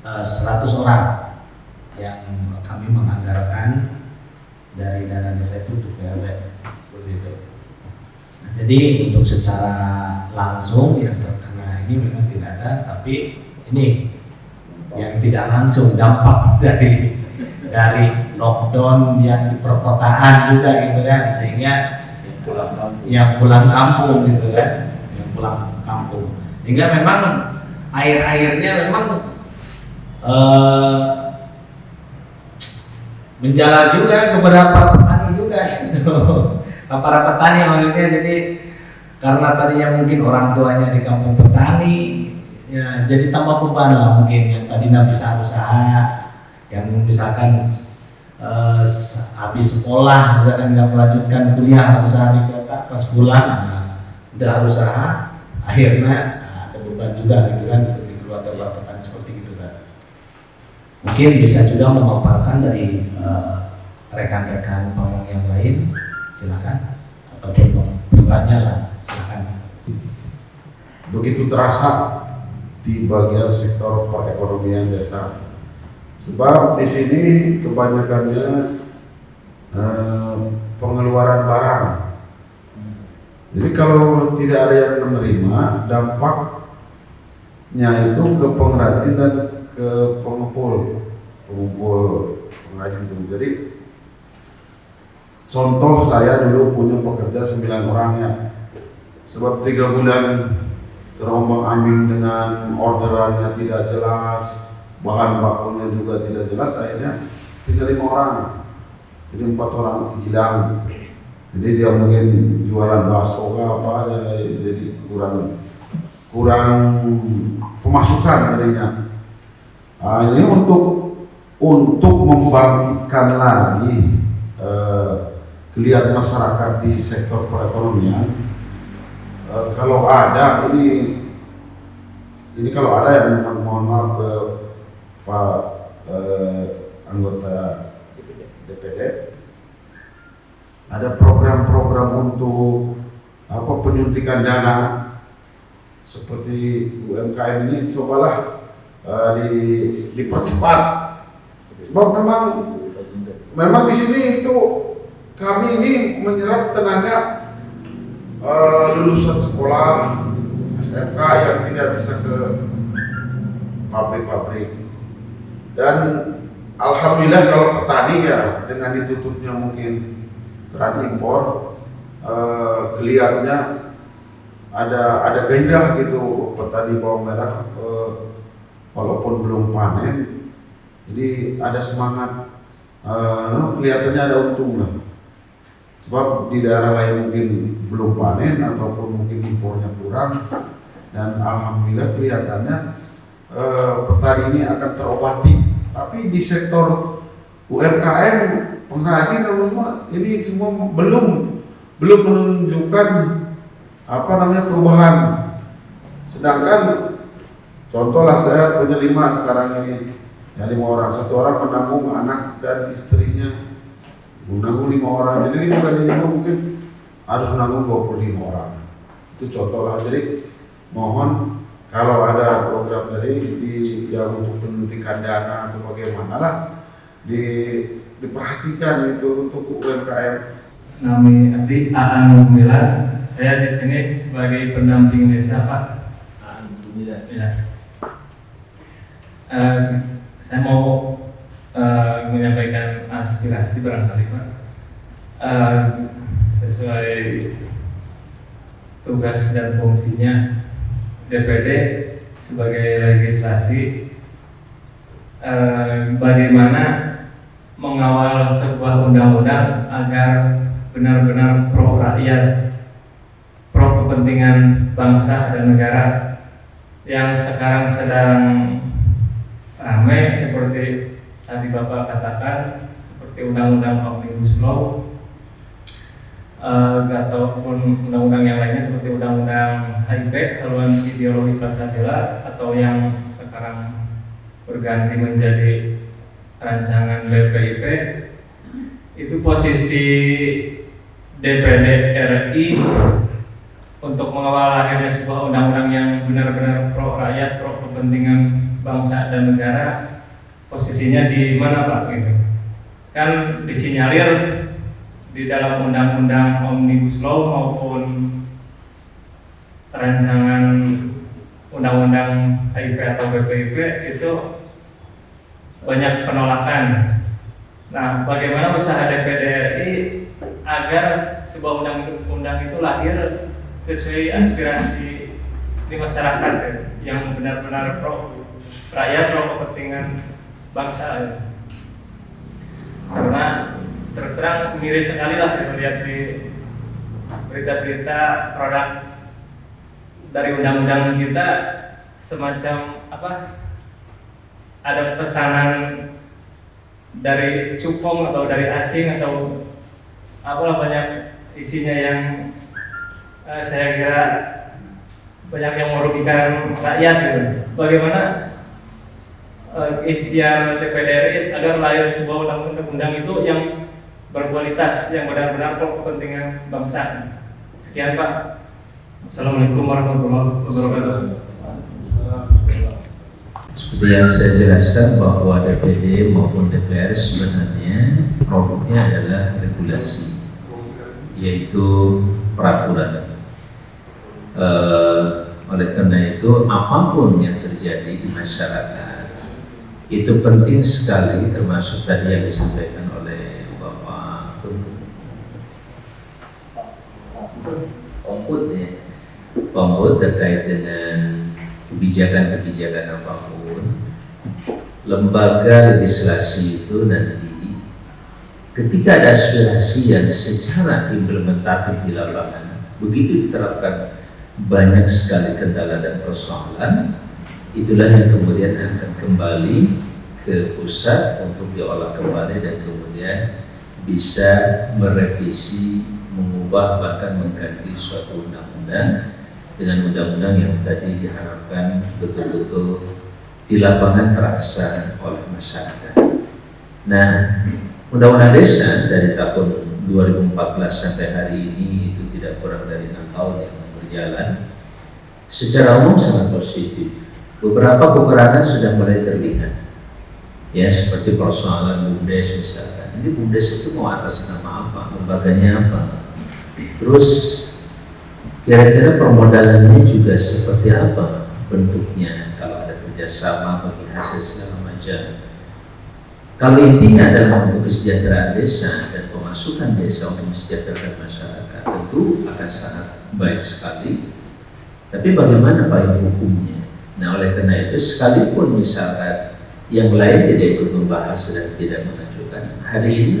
100 orang yang kami menganggarkan dari dana desa itu untuk BLT seperti itu. Nah, jadi untuk secara langsung yang terkena ini memang tidak ada, tapi ini yang tidak langsung dampak dari lockdown yang di perkotaan juga gitu kan, sehingga yang pulang kampung gitu kan, yang pulang kampung, sehingga memang air-airnya memang menjalar juga kepada para petani juga gitu. Para petani maksudnya, jadi karena tadinya mungkin orang tuanya di kampung petani ya, jadi tambah beban lah mungkin, yang tadinya bisa usaha, yang misalkan habis sekolah misalkan nggak melanjutkan kuliah usaha di kota, pas pulang udah usaha, akhirnya ada beban juga gitu kan untuk di keluarga petani seperti itu kan. Mungkin bisa juga memaparkan dari rekan-rekan pamong yang lain, silakan, ataupun bertanya lah, silakan. Begitu terasa di bagian sektor perekonomian desa, sebab di sini kebanyakannya pengeluaran barang. Jadi kalau tidak ada yang menerima, dampaknya itu ke pengrajin dan ke pengumpul pengrajin itu. Jadi contoh, saya dulu punya pekerja 9 orangnya, sebab 3 bulan terombang ambing dengan orderannya tidak jelas, bahan bakunya juga tidak jelas, akhirnya tinggal 5 orang, jadi 4 orang hilang. Jadi dia mungkin jualan bakso apa aja, jadi kurang pemasukan jadinya. Ini untuk membangkitkan lagi kelihatan masyarakat di sektor perekonomian. Kalau ada ini kalau ada yang mohon maaf ke Pak anggota DPD, ada program-program untuk penyuntikan dana seperti UMKM ini, cobalah dipercepat Sebab memang di sini itu kami ini menyerap tenaga lulusan sekolah SMK yang tidak bisa ke pabrik-pabrik. Dan alhamdulillah kalau petani ya dengan ditutupnya mungkin keran impor, kelihatannya ada gairah gitu petani bawang merah, walaupun belum panen, jadi ada semangat, kelihatannya ada untung lah. Sebab di daerah lain mungkin belum panen ataupun mungkin impornya kurang, dan alhamdulillah kelihatannya petani ini akan terobati. Tapi di sektor UMKM, pengrajin ini semua belum menunjukkan perubahan. Sedangkan contohlah saya punya 5 sekarang ini, ya 5 orang, 1 orang menanggung anak dan istrinya, menanggung 5 orang. Jadi 5 kali 5 mungkin harus menanggung 25 orang. Itu contoh lah. Jadi mohon kalau ada program dari yang untuk penyuntikan dana atau bagaimana lah diperhatikan itu untuk UMKM. Nami Abdi Aan Gumilar. Saya di sini sebagai pendamping desa, Pak. Ya. Saya mau menyampaikan aspirasi barangkali, Pak. Sesuai tugas dan fungsinya DPD sebagai legislasi, bagaimana mengawal sebuah undang-undang agar benar-benar pro rakyat, pro kepentingan bangsa dan negara yang sekarang sedang ramai seperti tadi Bapak katakan, seperti undang-undang Omnibus Law, ataupun undang-undang yang lainnya seperti undang-undang HIP, haluan ideologi Pancasila, atau yang sekarang berganti menjadi rancangan BPIP. Itu posisi DPD RI untuk mengawal lahirnya sebuah undang-undang yang benar-benar pro rakyat, pro kepentingan bangsa dan negara. Posisinya di mana, Pak? Gitu. Kan disinyalir di dalam undang-undang Omnibus Law maupun rancangan undang-undang HIP atau BPIP itu banyak penolakan. Nah, bagaimana usaha DPD RI agar sebuah undang-undang itu lahir sesuai aspirasi di masyarakat yang benar-benar pro rakyat, pro kepentingan bangsa. Karena terus terang miris sekali lah melihat di berita-berita produk dari undang-undang kita semacam ada pesanan dari cupong atau dari asing atau banyak isinya yang saya kira banyak yang merugikan rakyat gitu. Bagaimana ikhtiar DPD RI agar lahir sebuah undang-undang itu yang berkualitas, yang benar-benar pro kepentingan bangsa. Sekian, Pak. Assalamualaikum warahmatullahi wabarakatuh. Seperti yang saya jelaskan bahwa DPD maupun DPR sebenarnya produknya adalah regulasi, yaitu peraturan. Oleh karena itu apapun yang terjadi di masyarakat itu penting sekali, termasuk tadi yang disampaikan oleh Bapak Pembut terkait dengan kebijakan-kebijakan apapun. Lembaga legislasi itu nanti ketika ada aspirasi yang secara implementatif di lapangan begitu diterapkan banyak sekali kendala dan persoalan, itulah yang kemudian akan kembali ke pusat untuk diolah kembali dan kemudian bisa merevisi, mengubah, bahkan mengganti suatu undang-undang dengan undang-undang yang tadi diharapkan betul-betul di lapangan terasa oleh masyarakat. Nah, undang-undang desa dari tahun 2014 sampai hari ini itu tidak kurang dari 6 tahun yang berjalan. Secara umum sangat positif. Beberapa kekurangan sudah mulai terlihat. Ya, seperti persoalan BUMDes misalkan. Ini BUMDes itu mau atas nama apa, lembaganya apa, terus kira-kira permodalannya juga seperti apa bentuknya, kalau ada kerjasama bagi hasil segala macam. Kalau intinya adalah untuk kesejahteraan desa dan pemasukan desa untuk mensejahterakan masyarakat, tentu akan sangat baik sekali. Tapi bagaimana payung hukumnya? Nah, oleh karena itu, sekalipun misalkan yang lain tidak ikut membahas dan tidak mengajukan, hari ini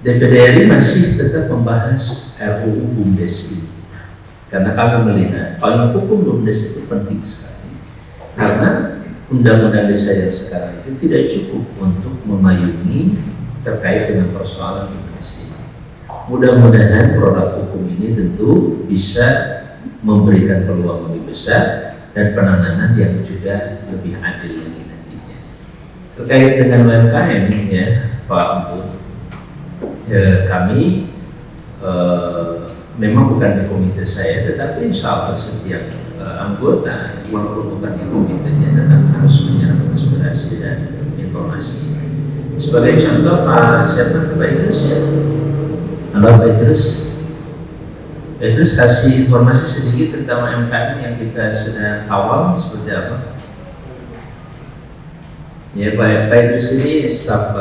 DPD RI masih tetap membahas RUU BUMDes ini. Karena kami melihat payung hukum BUMDes itu penting sekali. Karena undang-undang desa yang sekarang itu tidak cukup untuk memayungi terkait dengan persoalan BUMDes ini. Mudah-mudahan produk hukum ini tentu bisa memberikan peluang lebih besar dan penanganan yang juga lebih adil lagi nantinya. Terkait dengan UMKM ya Pak Ampun, kami memang bukan di komite saya, tetapi insya Allah setiap anggota walaupun bukan di komitenya tetap harus menyerap aspirasi dan informasi. Sebagai contoh Pak siapa Pak Idrus ya, halo Pak Idrus. Terus kasih informasi sedikit tentang UMKM yang kita sedang kawal seperti apa? Ya Pak Idrus ini staf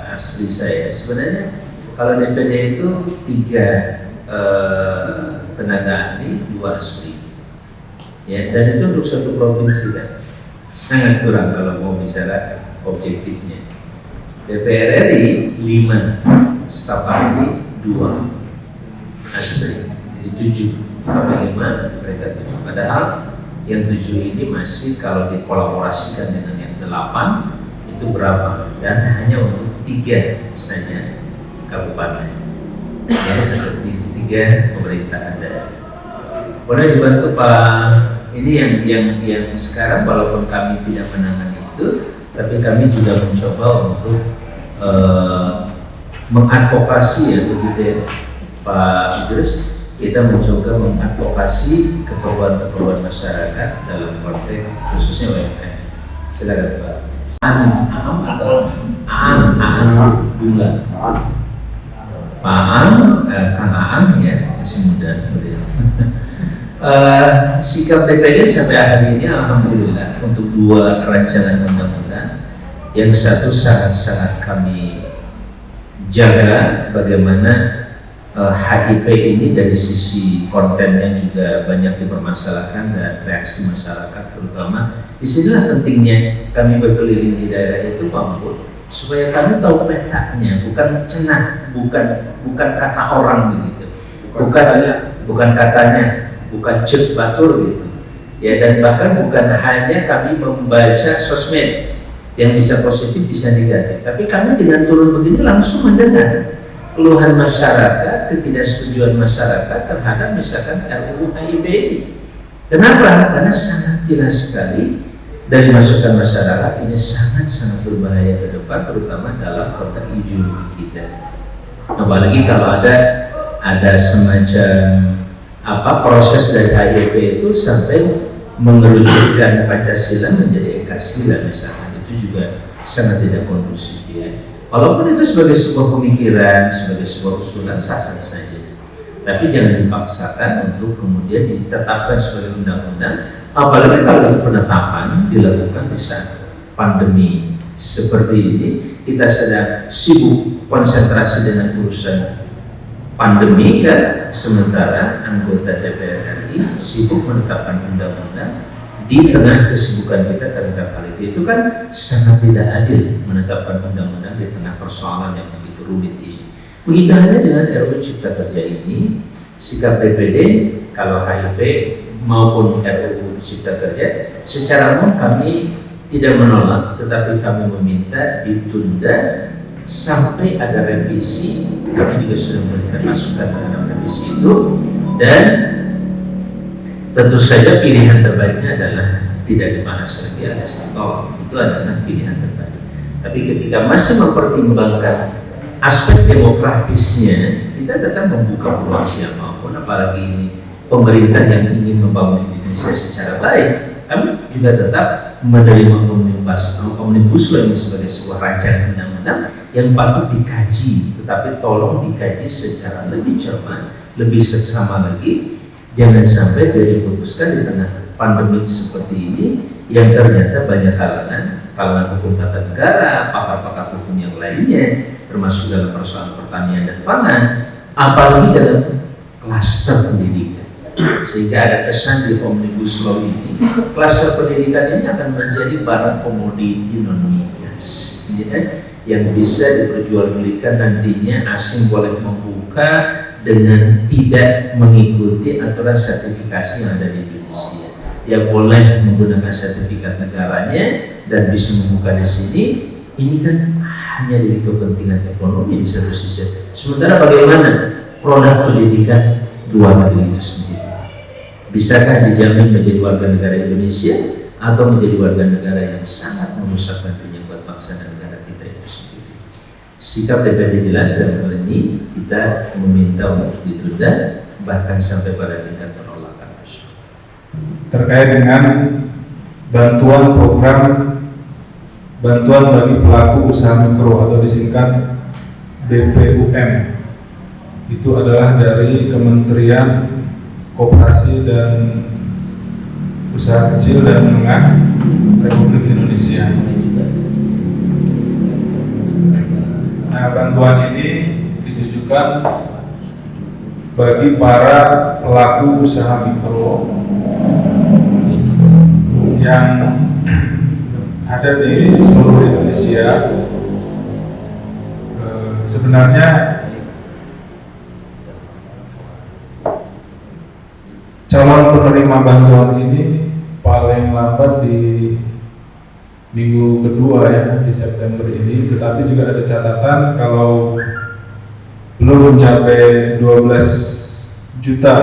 asli saya. Sebenarnya kalau DPD itu 3 tenaga ahli, 2 asli. Ya, dan itu untuk satu provinsi kan sangat kurang kalau mau bicara objektifnya. DPR RI 5 staf ahli, 2 asli. 7 sampai 5 mereka 7. Padahal yang 7 ini masih kalau dikolaborasikan dengan yang 8 itu berapa? Dan hanya untuk 3 saja kabupaten. Ya, ada 3 pemerintah ada. Boleh dibantu Pak. Ini yang sekarang walaupun kami tidak menangani itu, tapi kami juga mencoba untuk mengadvokasi ya begitu ya Pak Idrus. Kita mencoba mengadvokasi keperluan masyarakat dalam konteks khususnya UMKM. Silakan Pak. Aam atau Aan Bunga. Pak Kang Aan ya masih muda beliau. Sikap DPD sampai hari ini alhamdulillah untuk 2 rancangan undang-undang, yang satu sangat-sangat kami jaga bagaimana HIP ini dari sisi kontennya juga banyak dipermasalahkan dan reaksi masyarakat terutama. Disinilah pentingnya kami berkeliling di daerah itu Pak Ampun, supaya kami tahu petanya, bukan cenah, bukan kata orang begitu, bukan katanya, bukan cek batur gitu. Ya, dan bahkan bukan hanya kami membaca sosmed yang bisa positif bisa negatif, tapi kami dengan turun begini langsung mendengar keluhan masyarakat, ketidaksetujuan masyarakat terhadap misalkan RUU HIP ini. Kenapa? Karena sangat jelas sekali dari masukan masyarakat ini sangat-sangat berbahaya ke depan, terutama dalam konteks ideologi kita. Apalagi kalau ada semacam proses dari HIP itu sampai mengerucutkan Pancasila menjadi Ekasila misalkan, itu juga sangat tidak kondusif ya. Walaupun itu sebagai sebuah pemikiran, sebagai sebuah usulan sah-sah saja, tapi jangan dipaksakan untuk kemudian ditetapkan sebagai undang-undang. Apalagi kalau penetapan dilakukan di saat pandemi seperti ini, kita sedang sibuk konsentrasi dengan urusan pandemi kan, sementara anggota DPR RI sibuk menetapkan undang-undang di tengah kesibukan kita terhadap hal itu kan sangat tidak adil menetapkan undang-undang di tengah persoalan yang begitu rumit ini. Begitu halnya dengan RUU Cipta Kerja ini, sikap DPD kalau HIP maupun RUU Cipta Kerja secara umum kami tidak menolak, tetapi kami meminta ditunda sampai ada revisi. Kami juga sudah memberikan masukan terhadap revisi itu, dan tentu saja pilihan terbaiknya adalah tidak dibahas lagi alias ditolak. Itu adalah pilihan terbaik. Tapi ketika masih mempertimbangkan aspek demokratisnya, kita tetap membuka peluang siapapun, apalagi ini pemerintah yang ingin membangun Indonesia secara baik. kami juga tetap menerima omnibus law ini sebagai sebuah rancangan undang-undang yang patut dikaji, tetapi tolong dikaji secara lebih cermat, lebih seksama lagi. Jangan sampai dia diputuskan di tengah pandemi seperti ini yang ternyata banyak kalangan hukum tata negara, pakar-pakar hukum yang lainnya, termasuk dalam persoalan pertanian dan pangan, apalagi dalam klaster pendidikan. Sehingga ada kesan di omnibus law ini, klaster pendidikan ini akan menjadi barang komoditi non migas, ya, yang bisa diperjualbelikan nantinya. Asing boleh membuka dengan tidak mengikuti aturan sertifikasi yang ada di Indonesia. Yang boleh menggunakan sertifikat negaranya dan bisa membuka di sini. Ini kan hanya dari kepentingan ekonomi di satu sisi. Sementara bagaimana produk pendidikan luar negeri itu sendiri? Bisakah dijamin menjadi warga negara Indonesia atau menjadi warga negara yang sangat merusak nantinya buat bangsa dan negara kita itu sendiri? Sikap DPD jelas dalam hal ini, kita meminta untuk ditunda bahkan sampai pada tingkat penolakan. Terkait dengan bantuan program bantuan bagi pelaku usaha mikro atau disingkat BPUM, itu adalah dari Kementerian Koperasi dan Usaha Kecil dan Menengah Republik Indonesia. Nah, bantuan ini ditujukan bagi para pelaku usaha mikro yang ada di seluruh Indonesia. Sebenarnya calon penerima bantuan ini paling lambat di minggu kedua ya, di September ini, tetapi juga ada catatan kalau belum mencapai 12 juta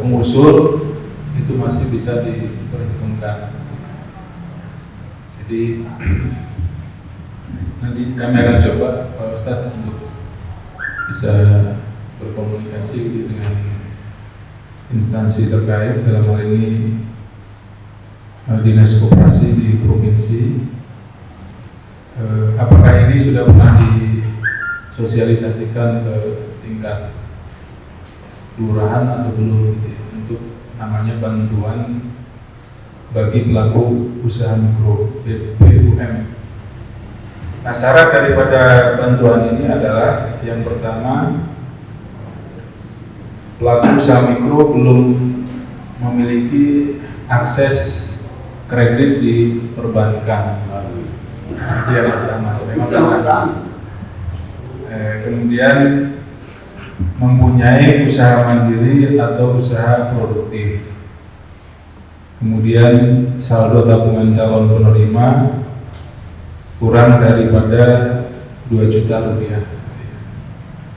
pengusul itu masih bisa diperhitungkan. Jadi nanti kami akan coba Pak Ustadz untuk bisa berkomunikasi dengan instansi terkait, dalam hal ini Dinas Koperasi di provinsi. Apakah ini sudah pernah disosialisasikan ke tingkat kelurahan atau belum gitu ya, untuk namanya bantuan bagi pelaku usaha mikro BPUM. Nah, syarat daripada bantuan ini adalah yang pertama, pelaku usaha mikro belum memiliki akses kredit di perbankan. Itu yang pertama. Kemudian mempunyai usaha mandiri atau usaha produktif. Kemudian saldo tabungan calon penerima kurang daripada 2 juta rupiah.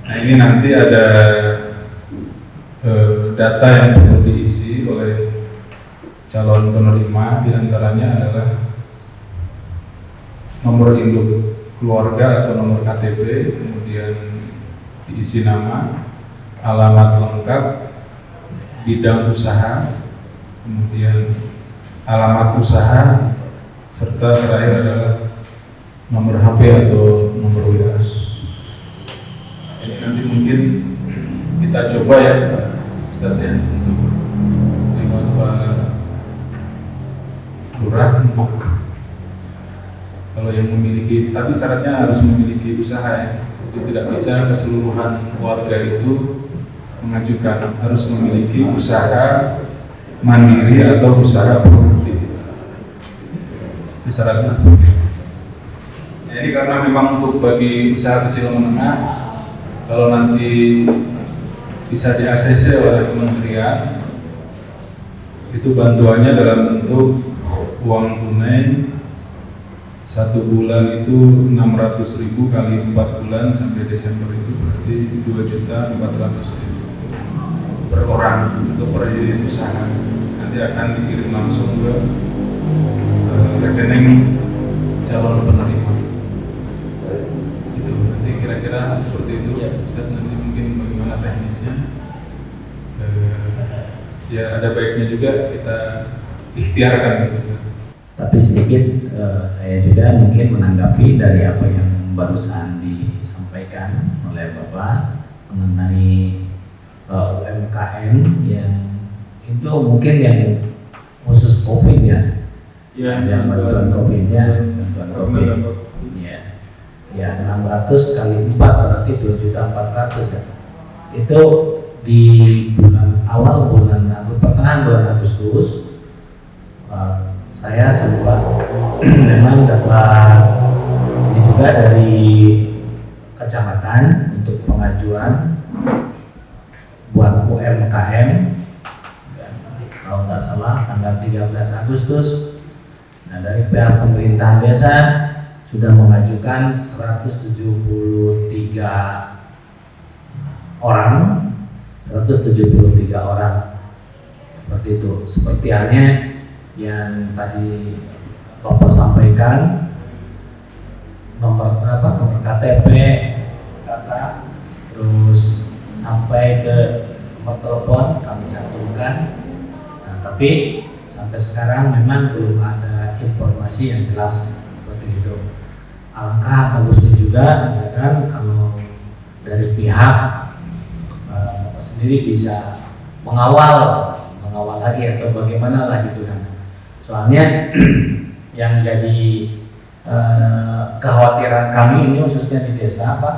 Nah, ini nanti ada data yang perlu diisi oleh calon penerima, diantaranya adalah nomor induk keluarga atau nomor KTP, kemudian diisi nama, alamat lengkap, bidang usaha, kemudian alamat usaha, serta terakhir adalah nomor HP atau nomor WA. Ini nanti mungkin kita coba ya Pak Ustadz ya, untuk lewat Pak Lurah, untuk kalau yang memiliki, tapi syaratnya harus memiliki usaha ya. Itu tidak bisa keseluruhan warga itu mengajukan, harus memiliki usaha mandiri atau usaha produktif. Itu syaratnya seperti itu. Nah, ini karena memang untuk bagi usaha kecil menengah, kalau nanti bisa di-ACC oleh kementerian, itu bantuannya dalam bentuk uang tunai. 1 bulan itu 600.000 kali 4 bulan sampai Desember itu berarti 2.400.000 per orang untuk per unit usaha. Nanti akan dikirim langsung ke rekening calon penerima. Itu nanti kira-kira seperti itu. Ustaz, nanti mungkin bagaimana teknisnya. ya ada baiknya juga kita ikhtiarkan gitu Ustaz. Tapi sedikit saya juga mungkin menanggapi dari apa yang barusan disampaikan oleh Bapak mengenai UMKM yang itu mungkin yang khusus COVID ya, yang bantuan COVID-nya, bantuan COVID, ya 600 kali 4 berarti 2.400.000 ya. Itu di pertengahan bulan Agustus saya sempat memang dapat ini juga dari kecamatan untuk pengajuan buat UMKM kalau nggak salah tanggal 13 Agustus. Nah, dari pihak pemerintahan desa sudah mengajukan 173 orang seperti itu. Seperti halnya yang tadi Bapak sampaikan, nomor KTP, data, terus sampai ke nomor telepon kami cantumkan. Nah, tapi sampai sekarang memang belum ada informasi yang jelas seperti itu. Alangkah bagusnya juga misalkan kalau dari pihak Bapak sendiri bisa mengawal lagi atau bagaimana lah gitu kan. Soalnya yang jadi kekhawatiran kami ini khususnya di desa Pak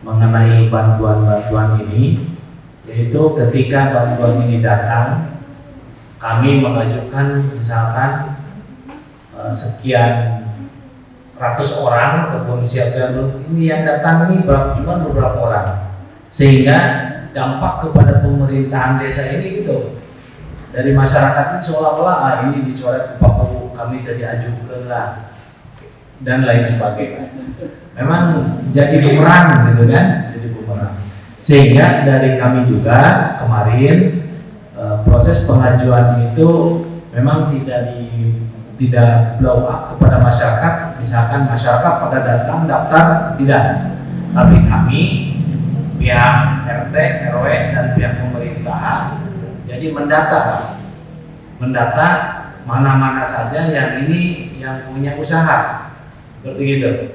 mengenai bantuan-bantuan ini, yaitu ketika bantuan ini datang kami mengajukan misalkan sekian ratus orang ataupun siapa ini yang datang ini cuma beberapa orang, sehingga dampak kepada pemerintahan desa ini gitu dari masyarakat ini seolah-olah ini dicoret upah kami jadi ajukan lah dan lain sebagainya. Memang jadi bumerang gitu kan, jadi bumerang. Sehingga dari kami juga kemarin proses pengajuan itu memang tidak blow up kepada masyarakat. Misalkan masyarakat pada datang daftar tidak, tapi kami pihak RT, RW dan pihak pemerintahan jadi mendata mana-mana saja yang ini yang punya usaha seperti itu.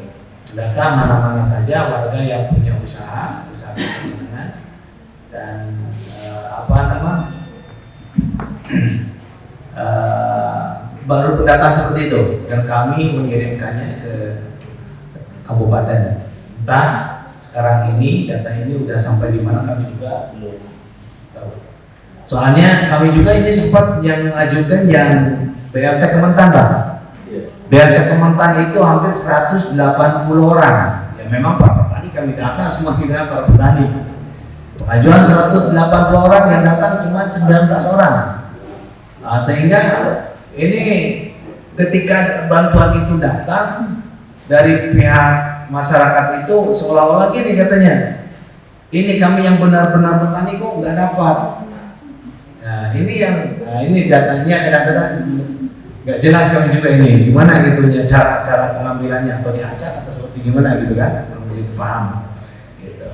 Data mana-mana saja warga yang punya usaha dan baru pendataan seperti itu dan kami mengirimkannya ke kabupaten. Entah sekarang ini data ini udah sampai di mana kami juga belum tahu. Soalnya kami juga ini sempat yang mengajukan yang BLT Kementan Pak. BLT Kementan itu hampir 180 orang. Ya memang para petani kami data semua tidak para petani. Pengajuan 180 orang yang datang cuma 19 orang. Nah, sehingga ini ketika bantuan itu datang dari pihak masyarakat itu seolah-olah gini katanya, ini kami yang benar-benar petani kok nggak dapat. Nah ini datanya kadang-kadang nggak jelas kami juga ini gimana gitu ya cara pengambilannya atau diacak atau seperti gimana gitu kan, belum begitu paham. Gitu.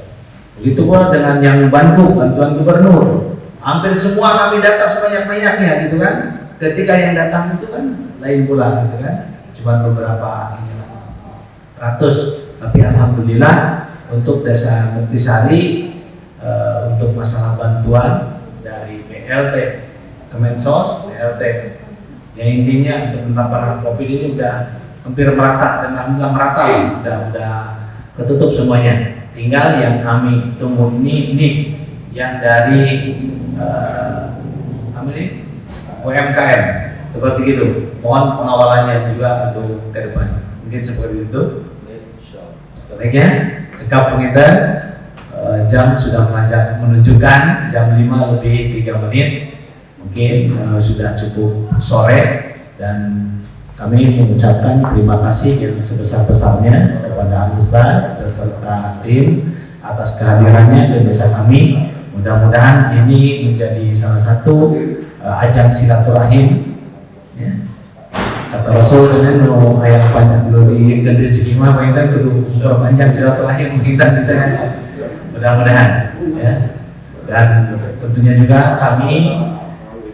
Begitu pula dengan yang bantuan gubernur, hampir semua kami data sebanyak-banyaknya gitu kan. Ketika yang datang itu kan lain pula gitu kan, cuma beberapa ratus. Tapi alhamdulillah untuk desa Muktisari untuk masalah bantuan dari BLT Kemensos, BLT ya intinya tentang penanganan COVID ini udah hampir merata dan alhamdulillah merata udah ketutup semuanya. Tinggal yang kami tunggu ini yang dari UMKM seperti itu. Mohon pengawalannya juga untuk ke depan. Mungkin seperti itu. Baiknya, cekap pengintan jam sudah menunjukkan jam 5 lebih 3 menit. Mungkin sudah cukup sore dan kami mengucapkan terima kasih yang sebesar-besarnya kepada Al-Ustaz beserta tim atas kehadirannya di desa kami. Mudah-mudahan ini menjadi salah satu ajang silaturahim. Ya. Kata Rasul kan mau ayat panjang dulu di rezeki mah mainkan kudu panjang silaturahim kita kan. Mudah-mudahan ya. Dan tentunya juga kami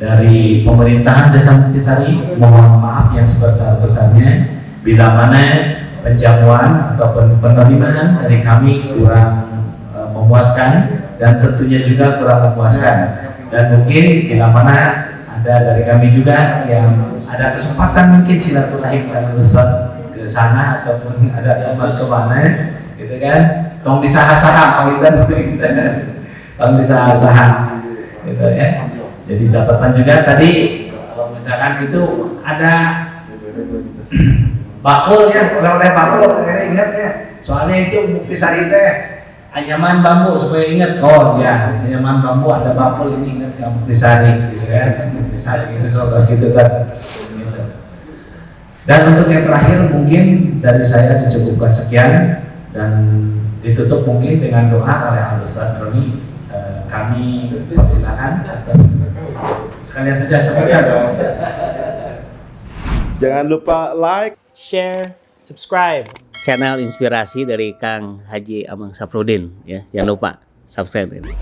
dari pemerintahan Desa Muktisari, mohon maaf yang sebesar-besarnya bila mana penjamuan ataupun penerimaan dari kami kurang memuaskan dan tentunya juga kurang memuaskan, dan mungkin bila mana ada dari kami juga yang ada kesempatan mungkin silaturahim dengan Ustaz ke sana ataupun ada tempat kemana gitu kan, tong disaha-saha pamintan tong disaha-saha gitu ya. Jadi catatan juga tadi kalau misalkan itu ada bakul ya, oleh-oleh bakul, kayaknya ingat ya. Soalnya itu Muktisari teh anyaman bambu supaya ingat. Oh ya, anyaman bambu ada bakul ini ingat ke Muktisari, gitu kan? Muktisari ini soal gitu kan. Gitu. Dan untuk yang terakhir mungkin dari saya dicukupkan sekian dan ditutup mungkin dengan doa oleh Al-Ustaz Roni. Kami persilakan atau sekalian saja selesai. Jangan lupa like, share, subscribe channel inspirasi dari Kang Haji Amang Safrudin ya. Jangan lupa subscribe ini.